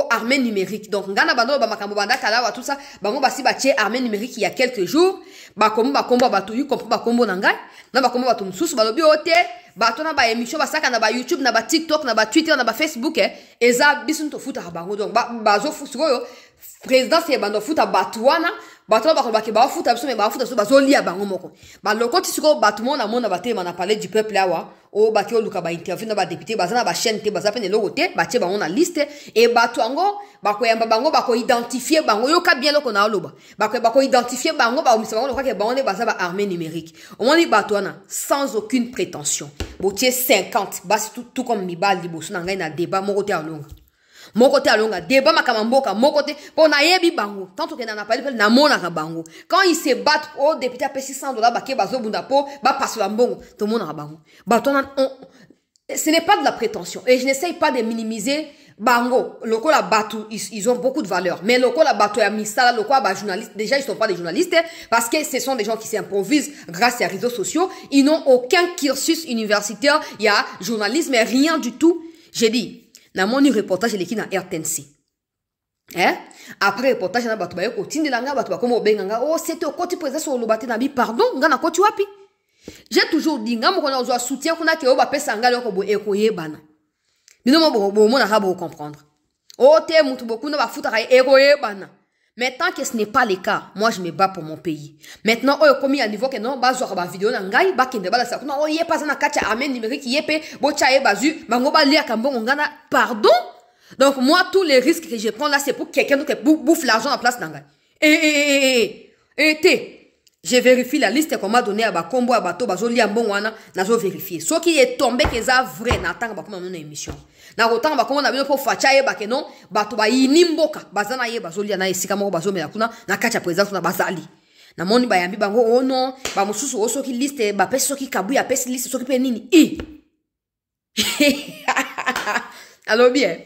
armée numérique. Donc, ngana bando ba makambo banda kala wa tout ça. Bango basi batie armée numérique il y a quelques jours. Ba kombo batu yu kombo ba kombo nanga. Na ba kombo batu msusu balobi ote. Bato na ba émission basaka na ba YouTube na ba TikTok na ba Twitter na ba Facebook eza bisun to futa bango. Donc bazo fusugo président c'est bando futa batuana. Bato ba ko ba futa biso me ba futa so bazo lia bango moko. Ba lokoti siko batu mona mona batema na parler du peuple awa. O baki o luka ba interview na ba député bazana ba chaîne te baza pene logote batie bango na liste et batu ango bako yamba bango bako identifier bango yo ka bien loko na oloba bako identifier bango ba omisa bango lokwa ke bango ne baza ba armée numérique au moins batu ana sans aucune prétention botier 50 basi tout comme mibali liboso na ngai na débat moko te alonga débat makamamboka moko te po na yebi bango tant que na parler na mona ka bango quand ils se battent au député a payé $600 baké bazo bunda po ba passe la mbongo to mona ka bango ce n'est pas de la prétention et je n'essaye pas de minimiser bango loko la batu ils ont beaucoup de valeur mais loko la batu ya misala loko ba journalistes déjà ils sont pas des journalistes parce que ce sont des gens qui s'improvisent grâce aux réseaux sociaux ils n'ont aucun cursus universitaire il y a journalisme mais rien du tout j'ai dit na moni reportage l'équipe na RTNC après reportage na batu ba yo kotindi langa batu ba komo benganga oh c'était au côté président sur le baté na bi pardon ngana koti wapi j'ai toujours dit ngamo kona zo soutien kuna ke o ba pesa ngalo ko bo ekoyebana bino mo bo mo na rabo comprendre o te mutu boku na ba futa ka ekoyebana mais tant que ce n'est pas le cas moi je me bats pour mon pays maintenant o komi à niveau que non ba zo ba vidéo na ngai ba kende ba la sa kuna o ye pas na kacha armée numérique yepe bo cha e bazu bango ba lia kambongo ngana pardon donc moi tous les risques que je prends là c'est pour quelqu'un qui bouffe l'argent en place na ngai je vérifie la liste qu'on m'a donné à Bakombo, à Bato, Bazoli, à Mbongwana, nazo vérifier. Ce qui est tombé, que ça vrai, n'attend pas comme une émission. Na autant Bakombo, na bien pour Fachaye, Bakenon, Bato, Nimboka, Bazana, Bazoli, na Sikamo, Bazome, na Kacha présence, na Bazali. Na moni bayambi bango, oh non, Bamosusu, oh, qui liste, Bapes, ce qui kabouya, Pes liste, ce qui penini. Alors bien,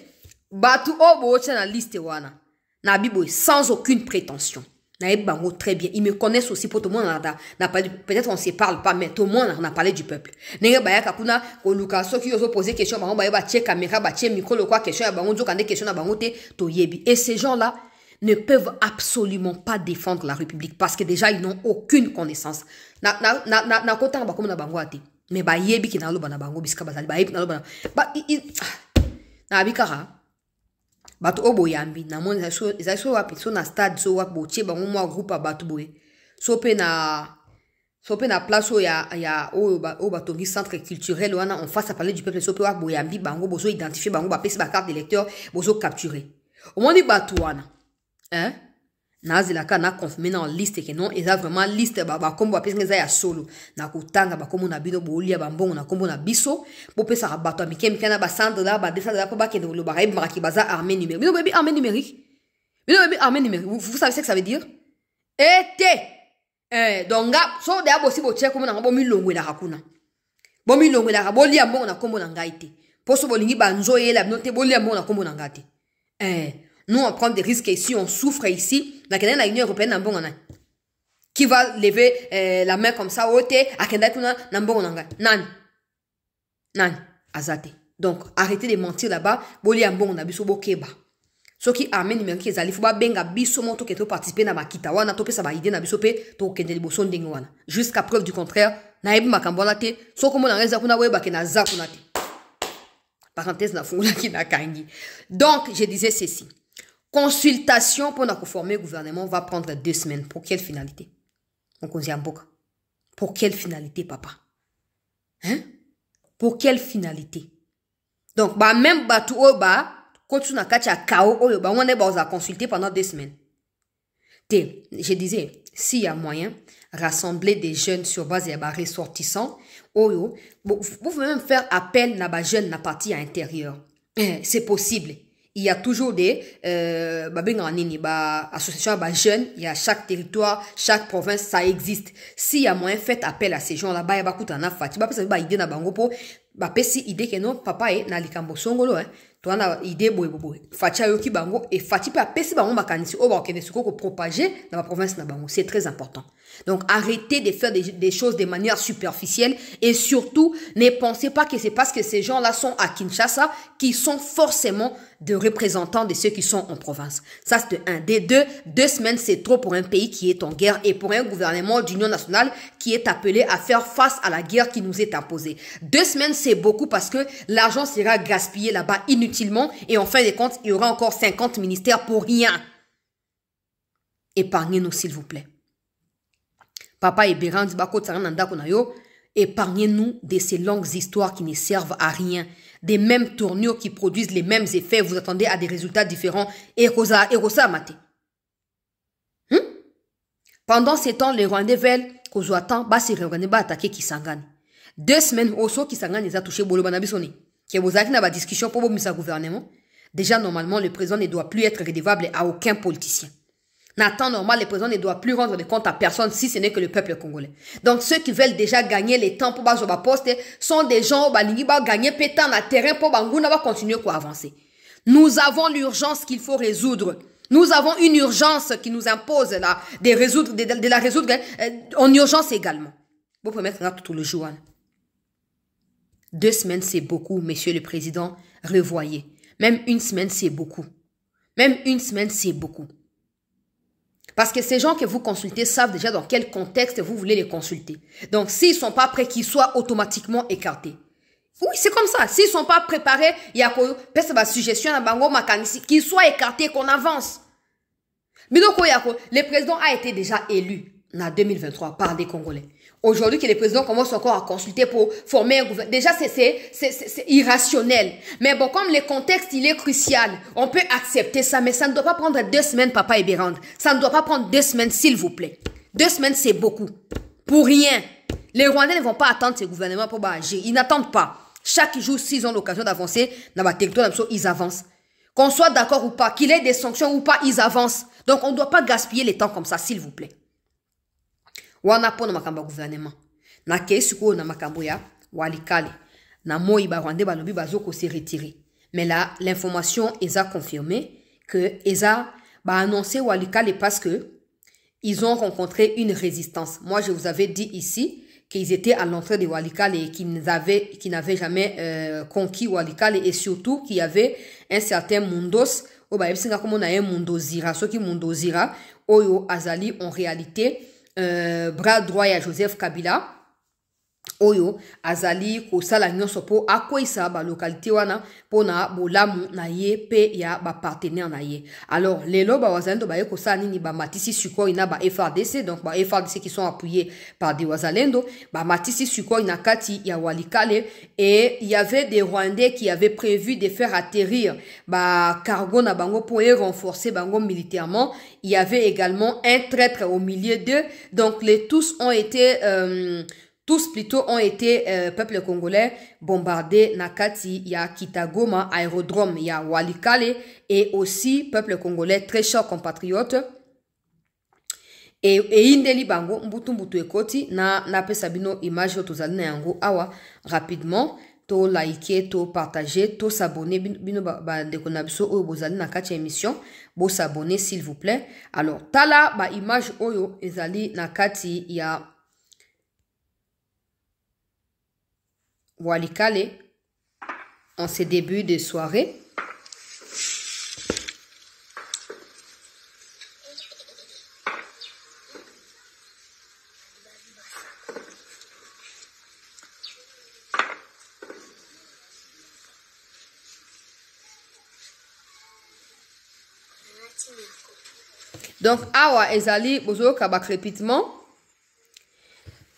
Bato, oh, bo, na liste, wana. Na bibo, sans aucune prétention. Naïb Bango, très bien. Ils me connaissent aussi pour tout le monde. Peut-être on ne se parle pas, mais tout le monde on a parlé du peuple. Nenge Baya Kakuna, Koluka, ceux qui osent poser question, Bango Baya Bache, caméra, Bache, micro, le quoi, question, Bango, Dio, des questions à Bango, to Yebi. Et ces gens-là ne peuvent absolument pas défendre la République parce que déjà, ils n'ont aucune connaissance. Na kota ba comme na Bango ate. Mais ba Yebi qui na lo bana Bango, biska bazali, ba Yebi na lo bana. Ba, na abikara. Bato obo yambi na moni so wapi so na stade so wapi boche bango mwa groupe bato boye so pe na place ya o bato ngi centre culturel wana on face à parler du peuple so pe wapi boyambi bango bozo identifier bango ba pesi ba carte d'électeur bozo capturer au moins di bato wana hein na zilaka na confirmer na liste que non eza vraiment liste ba kombo ba pesi ngeza ya solo na kutanga ba kombo na bino bolia ba mbongo na kombo na biso bo pesa ka bato amikem kana ba centre là ba descendre là pour ba kende lo ba raib maraki baza armée numérique bino baby armée numérique vous savez ce que ça veut dire donc so de abosi bo check kombo na bo milongwe la hakuna bo milongwe la bolia mbongo na kombo na ngaite poso bolingi banzo yela bino te bolia mbongo na kombo na ngate nous, on prend des risques ici, on souffre ici. La Union européenne, qui va lever la main comme ça, nan, azate. Donc, arrêtez de mentir là-bas. Boli ambon na biso bokeba. Ce qui amène numérique les alifs ba benga biso moto qui to participer na makita wana to pe sa ba idée na biso pe to kende liboso ndenge wana. Jusqu'à preuve du contraire, na ebi makambola te, so komo na ngeza kuna weba ke na za kuna te. Parenthèse na fungula ki na kangi. Donc, je disais ceci. Consultation pour nous former le gouvernement va prendre 2 semaines. Pour quelle finalité? Pour quelle finalité, papa? Hein? Pour quelle finalité? Donc, bah, même batou oba, quand tu n'as qu'à kao, on est consulter pendant 2 semaines. Je disais, s'il y a moyen, rassembler des jeunes sur base de ressortissants, vous pouvez même faire appel à des jeunes à partir à l'intérieur. C'est possible. Il y a toujours des associations de jeunes, il y a chaque territoire, chaque province, ça existe. S'il y a moyen, faites appel à ces gens-là, il y a beaucoup de idée na bango po, idée que non, papa est na likambo songolo, hein. Toi, on a idée boy. Fatia yoki bango et fati pa pesi bango makanisi o ba kene suko ko propager dans la province na bango. C'est très important. Donc arrêtez de faire des choses de manière superficielle et surtout ne pensez pas que c'est parce que ces gens-là sont à Kinshasa qu'ils sont forcément des représentants de ceux qui sont en province. Ça c'est un. Des deux semaines c'est trop pour un pays qui est en guerre et pour un gouvernement d'union nationale qui est appelé à faire face à la guerre qui nous est imposée. 2 semaines c'est beaucoup parce que l'argent sera gaspillé là-bas inutilement et en fin de compte il y aura encore 50 ministères pour rien. Épargnez-nous s'il vous plaît. Papa et Béran, épargnez-nous de ces longues histoires qui ne servent à rien. Des mêmes tournures qui produisent les mêmes effets. Vous attendez à des résultats différents. Et Rosa Maté. Pendant ces temps, les Rwandais veulent qu'on soit temps, se Rwandais va attaquer Kisangani. 2 semaines, aussi, Kisangani les a touchés Bolo Banabisoni. Qui vous a dit dans la discussion pour le gouvernement. Déjà, normalement, le président ne doit plus être redevable à aucun politicien. En temps normal, le président ne doit plus rendre des comptes à personne si ce n'est que le peuple congolais. Donc, ceux qui veulent déjà gagner les temps pour baser poste sont des gens qui vont gagner pétant dans le terrain pour continuer à avancer. Nous avons l'urgence qu'il faut résoudre. Nous avons une urgence qui nous impose là, de la résoudre en urgence également. Vous pouvez mettre là tout le jour. 2 semaines, c'est beaucoup, monsieur le président. Revoyez. Même 1 semaine, c'est beaucoup. Même 1 semaine, c'est beaucoup. Parce que ces gens que vous consultez savent déjà dans quel contexte vous voulez les consulter. Donc, s'ils ne sont pas prêts, qu'ils soient automatiquement écartés. Oui, c'est comme ça. S'ils ne sont pas préparés, il y a une suggestion qu'ils soient écartés, qu'on avance. Mais donc, le président a été déjà élu en 2023 par des Congolais. Aujourd'hui, que les présidents commencent encore à consulter pour former un gouvernement. Déjà, c'est irrationnel. Mais bon, comme le contexte, il est crucial, on peut accepter ça, mais ça ne doit pas prendre 2 semaines, papa et Bérande. Ça ne doit pas prendre 2 semaines, s'il vous plaît. 2 semaines, c'est beaucoup. Pour rien. Les Rwandais ne vont pas attendre ce gouvernement pour agir. Ils n'attendent pas. Chaque jour, s'ils ont l'occasion d'avancer dans le territoire, ils avancent. Qu'on soit d'accord ou pas, qu'il ait des sanctions ou pas, ils avancent. Donc, on ne doit pas gaspiller le temps comme ça, s'il vous plaît. Wana pona makamba gouvernement na kesuko na makambo ya walikale na moi ba Rwandais balobi bazoko se retirer mais là l'information est confirmée que eza ba annoncé walikale parce que ils ont rencontré une résistance. Moi, je vous avais dit ici qu'ils étaient à l'entrée de Walikale et qu'ils n'avaient jamais conquis Walikale et surtout qu'il y avait un certain Mundos, comme on a un Mundozira, ceux qui Mundozira, Oyo Azali en réalité, bras droit à Joseph Kabila, Oyo Azali kosala nyonso po akwisa ba localité wana pona bolamu na ye pe ya ba partenaire na ye. Alors lelo ba wazalendo ba kosala nini ba matisi suko ina ba FRDC, donc ba FRDC qui sont appuyés par des wazalendo ba matisi suko ina kati ya Walikale, et il y avait des Rwandais qui avaient prévu de faire atterrir ba cargo na bango pour renforcer bango militairement. Il y avait également un traître au milieu d'eux, donc les tous plutôt ont été, peuple congolais, bombardés Nakati, ya Kitagoma, aérodrome, ya Walikale, et aussi, peuple congolais, très chers compatriotes. Et indeli bango, mbutu ekoti, na pesabino image tozali na yango awa, rapidement, to liker, to partager, to s'abonner, bino ba ndeko na biso oyo bozali na kati émission, bo s'abonner s'il vous plaît. Alors, tala ba image oyo ezali na kati ya Walikale en ce début de soirée. Donc, awa ezali bozo kaba crépitement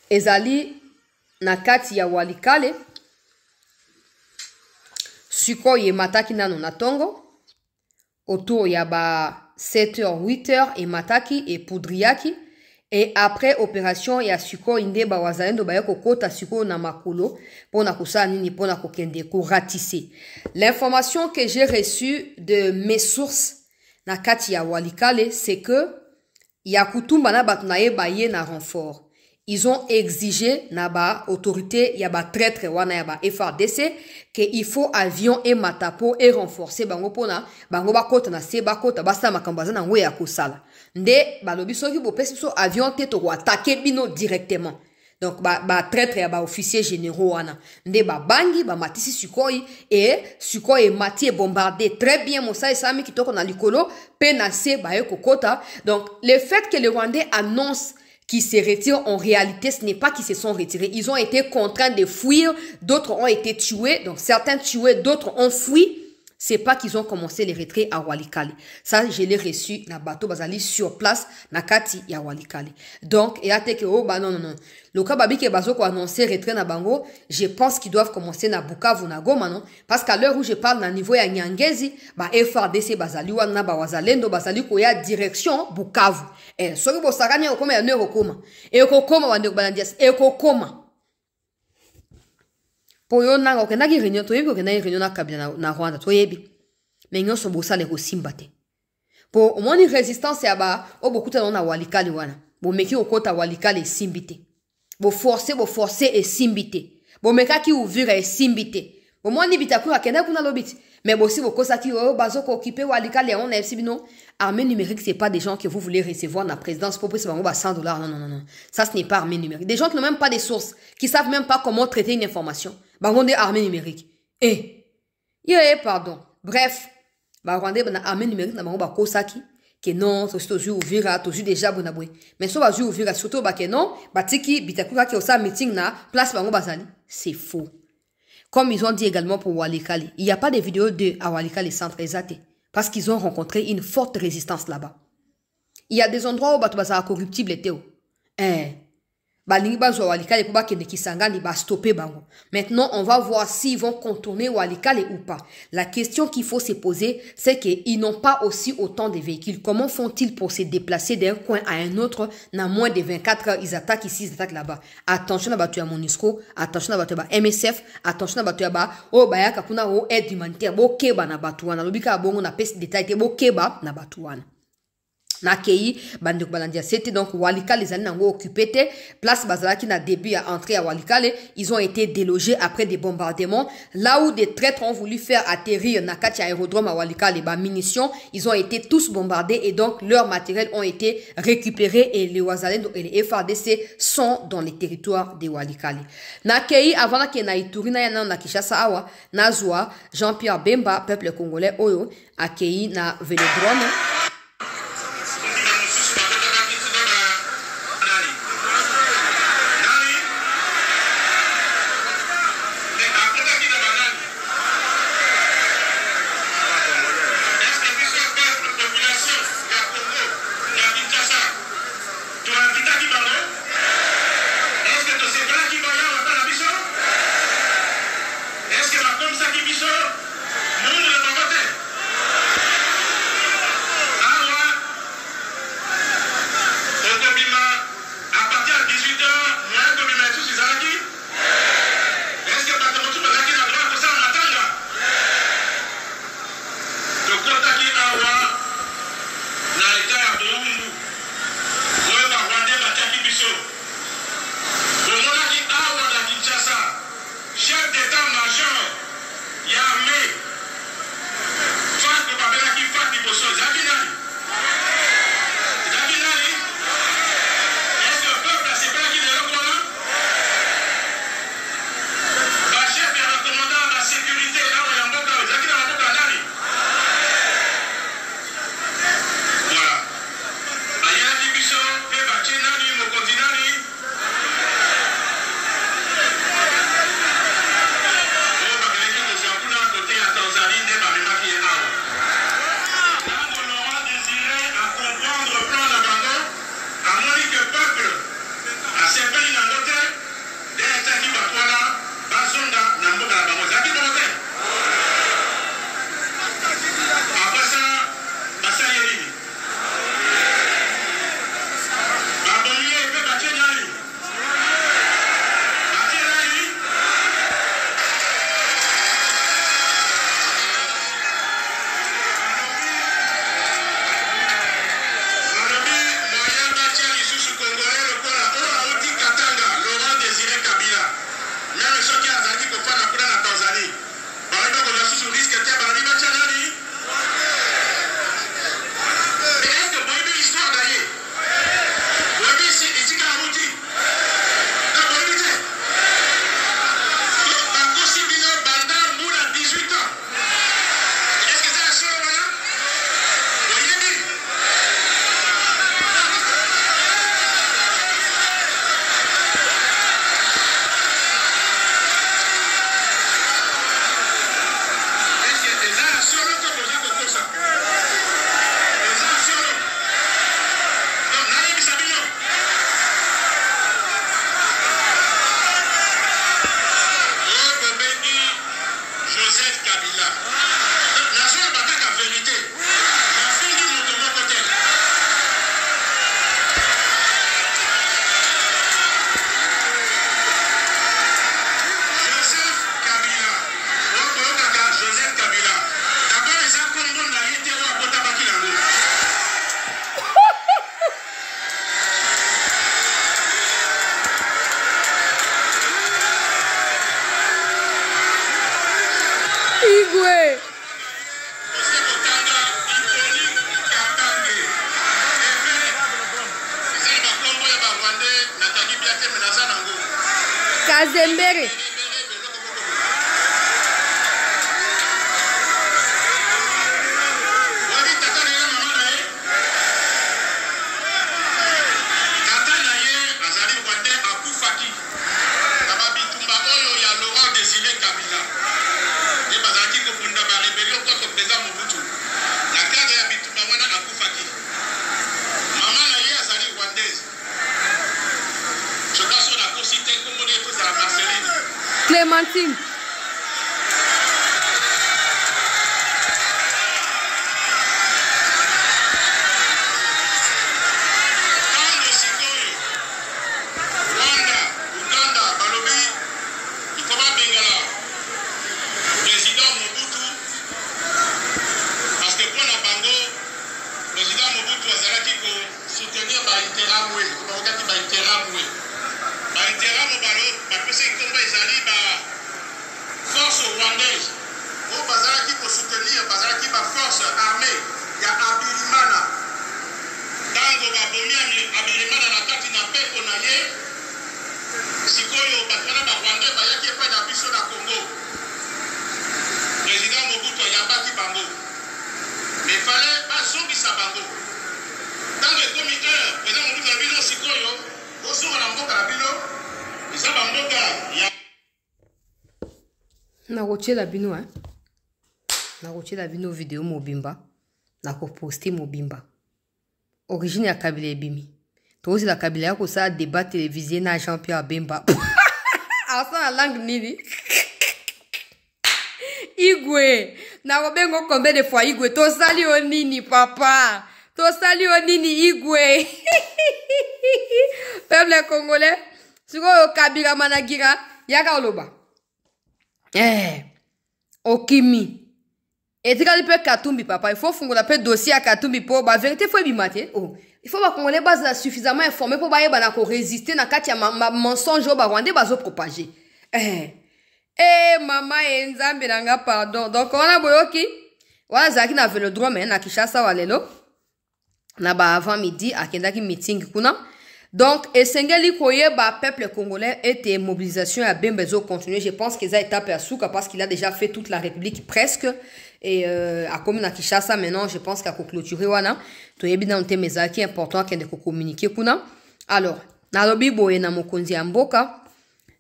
ezali nakati ya Walikale. Suko ye mataki nano na tongo. Autour ya ba 7h, 8h et mataki et poudriaki. Et après opération ya suko inde ba wazalendo ba yoko kota suko na makolo pona kusala nini pona kokende ko ratisser. L'information que j'ai reçue de mes sources na kati ya Walikale, c'est que ya kutumba na batu na ye ba ye na renfort. Ils ont exigé na ba autorité ya ba traître wana ya ba FRDC que il faut avion et matapo et renforcer bango pona bango ba kota na se ba kota ba sa makambaza na ngo ya kosala. Nde balobi soki bo pesi so avion te to attaquer bino directement. Donc ba traître ya ba officier généraux wana. Nde ba bangi ba matisi Sukhoi et Sukhoi mati et bombardé très bien Moussa et Sami kitoko na likolo pe na se ba ye kokota. Donc le fait que les Rwandais annoncent qui se retirent, en réalité, ce n'est pas qu'ils se sont retirés. Ils ont été contraints de fuir. D'autres ont été tués. Donc, certains tués, d'autres ont fui. C'est pas qu'ils ont commencé les retraits à Walikale. Ça, je l'ai reçu na bateau bazali sur place, na kati ya Walikale. Donc, et là, que oh, bah non. Le cas babi ke bazo ko annoncer retrait na bango, je pense qu'ils doivent commencer na Bukavu na Goma, non? Parce qu'à l'heure où je parle na niveau ya Nyangezi, ba FRDC bazali wana ba wazalendo bazali ko ya direction Bukavu. Eh, soki bo sakani ko koma ya ne ko koma. E ko koma wa ndeko balandias, e ko koma. Poyo nanga okendaki réunion toyebi okendaki réunion na Kabila na Rwanda toyebi. Mais nyonso bosala ko simbate. Po omoni résistance ya ba o bokuta na Walikale wana. Bo meki okota Walikale simbite. Bo forcer et simbite. Bo mekaki ouvrir et simbite. Bo moni bitakura kenda kuna lobiti. Mais aussi bo kosaki o bazoko occuper Walikale on est sibino. Armée numérique, c'est pas des gens que vous voulez recevoir dans la présidence pour payer $100. Non. Ça, ce n'est pas armée numérique. Des gens qui n'ont même pas de sources, qui savent même pas comment traiter une information. On est armée numérique. Pardon. Bref, on est armée numérique, on est kosaki. Que non, tu ouvrir, tu déjà bonaboué. Mais si tu ouvrir, surtout que non, batiki, bitakura qui osa meeting na place bango bazali. C'est faux. Comme ils ont dit également pour Walikale, il n'y a pas de vidéo de à Walikale centre exaté. Parce qu'ils ont rencontré une forte résistance là-bas. Il y a des endroits où bato bazala corruptible était. Balingi bazo Walikale pour bakende kisangani ba stopper bango. Maintenant, on va voir s'ils vont contourner Walikale ou pas. La question qu'il faut se poser, c'est qu'ils n'ont pas aussi autant de véhicules. Comment font-ils pour se déplacer d'un coin à un autre dans moins de 24 heures? Ils attaquent ici, ils attaquent là-bas. Attention à batu ya MONUSCO, attention à batu ya MSF, attention à batu ya o bayaka kuna o aide humanitaire, bo keba na batu wana. Lobika bongo na pesi détail te bo keba na batu wana. na kei bandeko balandia c'était donc Walikale les années nango occupé te place bazala qui na début à entrer à Walikale ils ont été délogés après des bombardements là où des traîtres ont voulu faire atterrir na kati aérodrome à Walikale ba munitions ils ont été tous bombardés et donc leurs matériels ont été récupérés et les Wazalendo et les FARDC sont dans les territoires de Walikale na kei avant que na Ituri na yana na Kinshasa awa na zwa Jean-Pierre Bemba peuple congolais oyo akei na Vélodrome. Kazembere. Clémentine. Président Mobutu Mobutu azalaki ko soutenir ba interamwe, ba okati ba interamwe. Ba interamo balo ba pese komba ezali ba force rwandaise. O bazalaki ko soutenir bazalaki ba force armée ya Abirimana. Tango ba bomi Abirimana na kati na peko na ye. Sikoyo batwana ba rwandais ba yaki epai na biso na Congo. Président Mobutu yabaki bango. Mais fallait pas zongisa bango. Dans le comité, président Mobutu na bino sikoyo, bozonga na mboka na bino, eza ba mboka ya na kotiela bino na kotiela bino video mobimba na koposte mobimba origine ya Kabila ebimi tozi la Kabila ya kosala débat télévisé na Jean-Pierre Bemba asa na langue nini Igwe na kobengo combien de fois Igwe tosali o nini papa tosali o nini Igwe peuple congolais sikoyo Kabila managira yaka oloba okimi etikali pe Katumbi papa il faut fungola pe dossier à Katumbi pour ba vérité faut bimate oh il faut ba congolais base suffisamment informé pour ba yeba na ko résister na kati ya mensonge ba rwandais bazo propager mama enzambe nanga pardon donc on a boyoki wala zaki na velodrome na Kinshasa walelo na ba avant midi akendaki meeting kuna. Donc, esengeli koyeba peuple congolais était mobilisation à Bembezo continuer. Je pense qu'ils ont étapé à Souka parce qu'il a déjà fait toute la République presque. Et à commune à Kinshasa maintenant, je pense qu'il a clôturé wana. To yebi na nte mezaki important qu'il ko communiquer kuna. Alors, na lobi boye na mokonzi ya mboka.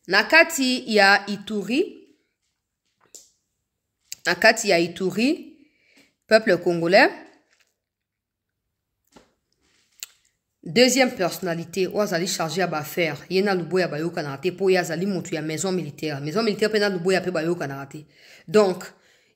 Na kati ya Ituri. Na kati ya Ituri, peuple congolais. Deuxième personnalité, Ouazali chargé à faire. Yena Luboya Bayo Kanate, pour Yazali Moutou, maison militaire. Maison militaire, Pena Luboya Bayo Kanate. Donc,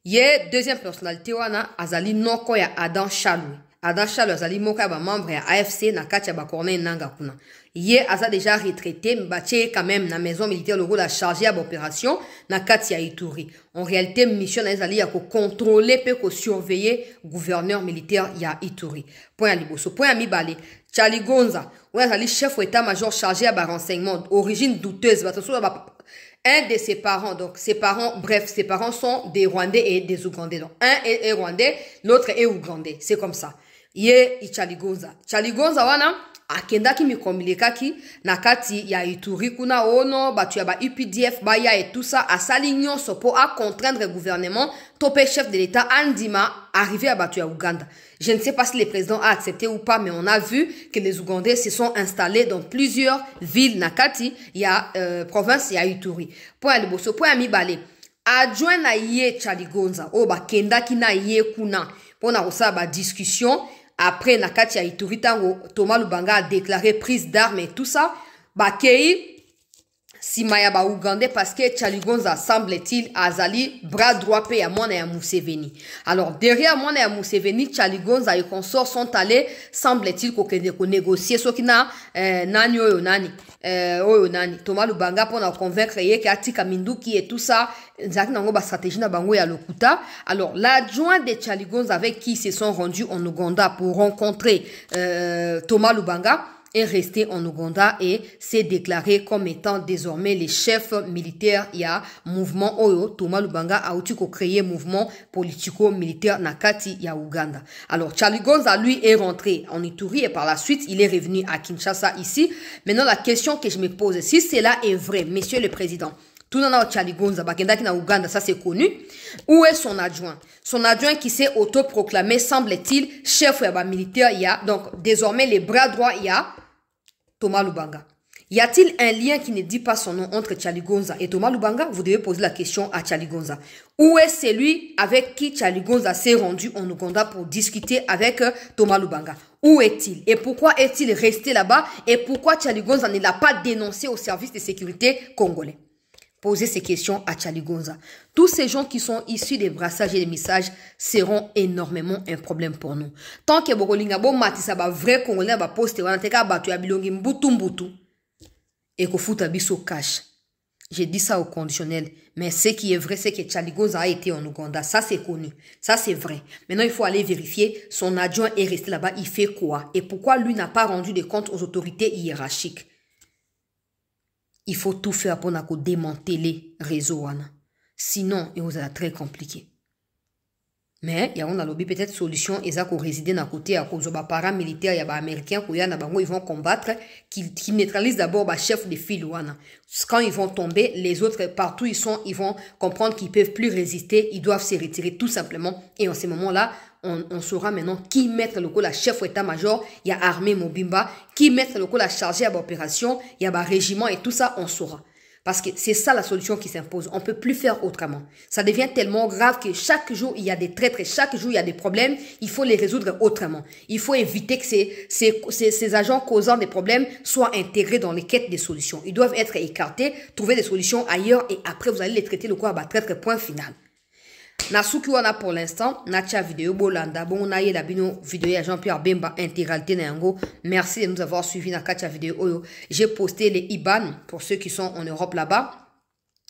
yé deuxième personnalité, Wana, Azali Noko ya Adam Chalou. Adam Chalou, Azali Moka, membre ya AFC, na Katia Bakorne Nanga Kuna. Yé Aza déjà retraité, Mbaché quand même, na maison militaire, le rôle a chargé à l'opération, na Katia Ituri. En réalité, mission Azali a contrôler, peut surveiller, gouverneur militaire, ya Ituri. Point à Liboso. Point à Mibale. Charlie Gonza, le chef état-major chargé à renseignement, origine douteuse, un de ses parents, donc ses parents, bref, ses parents sont des Rwandais et des Ougandais. Donc, un est Rwandais, l'autre est Ougandais. C'est comme ça. Yé, Charlie Gonza. Charlie Gonza, wana, akendaki mikomilekaki, nakati ya Ituri kuna ono, batu ya ba UPDF, baya et tout ça, à Salignon, sopo, à contraindre le gouvernement, topé chef de l'État, Andima, arrivé à batu ya Ouganda. Je ne sais pas si le président a accepté ou pas, mais on a vu que les Ougandais se sont installés dans plusieurs villes. Nakati, il y a province, il y a Ituri. Point de bosso, point mibale. Adjoint na ye Charlie Gonza, ba kenda ki na ye kuna. Pour na rosa ba discussion. Après, Nakati ya Ituri, tango Thomas Lubanga a déclaré prise d'armes et tout ça. Ba kei Simaya ba Ougandais parce que Charlie Gonza semble-t-il azali bras droit pe ya mwana ya Museveni. Alors derrière mwana ya Museveni, Charlie Gonza et consorts sont allés, semble-t-il ko négocier ce qui na nani oyo nani Thomas Lubanga pour na convaincre ye ki atika Minduki et tout ça nzaki nango ba stratégie na bango ya lokuta. Alors l'adjoint de Charlie Gonza avec qui ils se sont rendus en Ouganda pour rencontrer Thomas Lubanga est resté en Ouganda et s'est déclaré comme étant désormais les chefs militaires. Il y a mouvement Oyo, Thomas Lubanga a aussi créé mouvement politico-militaire Nakati ya Ouganda. Alors Charlie Gonza lui est rentré en Ituri et par la suite il est revenu à Kinshasa ici. Maintenant la question que je me pose, si cela est vrai, monsieur le président, tout le monde Charlie Gonza, Bakendaki na Ouganda, ça c'est connu. Où est son adjoint? Son adjoint qui s'est autoproclamé, semble-t-il, chef militaire, il y a, donc désormais les bras droits, il y a Thomas Lubanga. Y a-t-il un lien qui ne dit pas son nom entre Charlie Gonza et Thomas Lubanga? Vous devez poser la question à Charlie Gonza. Où est celui avec qui Charlie Gonza s'est rendu en Ouganda pour discuter avec Thomas Lubanga? Où est-il? Et pourquoi est-il resté là-bas? Et pourquoi Charlie Gonza ne l'a pas dénoncé au service de sécurité congolais? Posez ces questions à Charlie Gonza. Tous ces gens qui sont issus des brassages et des messages seront énormément un problème pour nous. Tant que Bokolinga bo matisa ba vrai Congolais ba poste wana teka batu ya bilongi mbutu mbutu et ko futa biso cash. J'ai dit ça au conditionnel. Mais ce qui est vrai, c'est que Tchaligoza a été en Ouganda. Ça, c'est connu. Ça, c'est vrai. Maintenant, il faut aller vérifier. Son adjoint est resté là-bas. Il fait quoi? Et pourquoi lui n'a pas rendu des comptes aux autorités hiérarchiques? Il faut tout faire pour démanteler le réseau. Sinon, il vous a très compliqué. Mais il y a un lobby peut-être solution et ça qu'on réside dans côté à cause de paramilitaires, il y a des américains ils vont combattre qui neutralisent d'abord le chef de file. Quand ils vont tomber, les autres partout ils vont comprendre qu'ils peuvent plus résister, ils doivent se retirer tout simplement. Et en ce moment-là, on saura maintenant qui mettre le coup la chef état-major, il y a armée Mobimba, qui mettre le coup la chargée à l'opération, il y a un régiment et tout ça, on saura. Parce que c'est ça la solution qui s'impose. On ne peut plus faire autrement. Ça devient tellement grave que chaque jour, il y a des traîtres, chaque jour, il y a des problèmes. Il faut les résoudre autrement. Il faut éviter que ces agents causant des problèmes soient intégrés dans les quêtes des solutions. Ils doivent être écartés, trouver des solutions ailleurs et après, vous allez les traiter le quoi à traître, point final. Nasuki wana pour l'instant, nacha vidéo bolanda bon na ye la bino vidéo ya Jean-Pierre Bemba intégralité na yango. Merci de nous avoir suivis na kacha vidéo oyo. J'ai posté les IBAN pour ceux qui sont en Europe là-bas.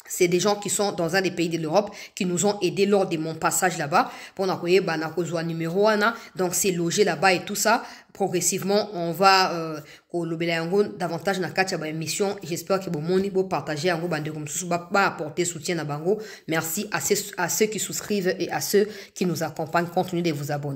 C'est des gens qui sont dans un des pays de l'Europe qui nous ont aidés lors de mon passage là-bas. Pour n'akoye banakozwa numéro 1. Donc c'est logé là-bas et tout ça. Progressivement, on va davantage na kacha ba émission. J'espère que vous partagez en bande comme ça va apporter soutien à bango. Merci à ceux qui souscrivent et à ceux qui nous accompagnent. Continuez de vous abonner.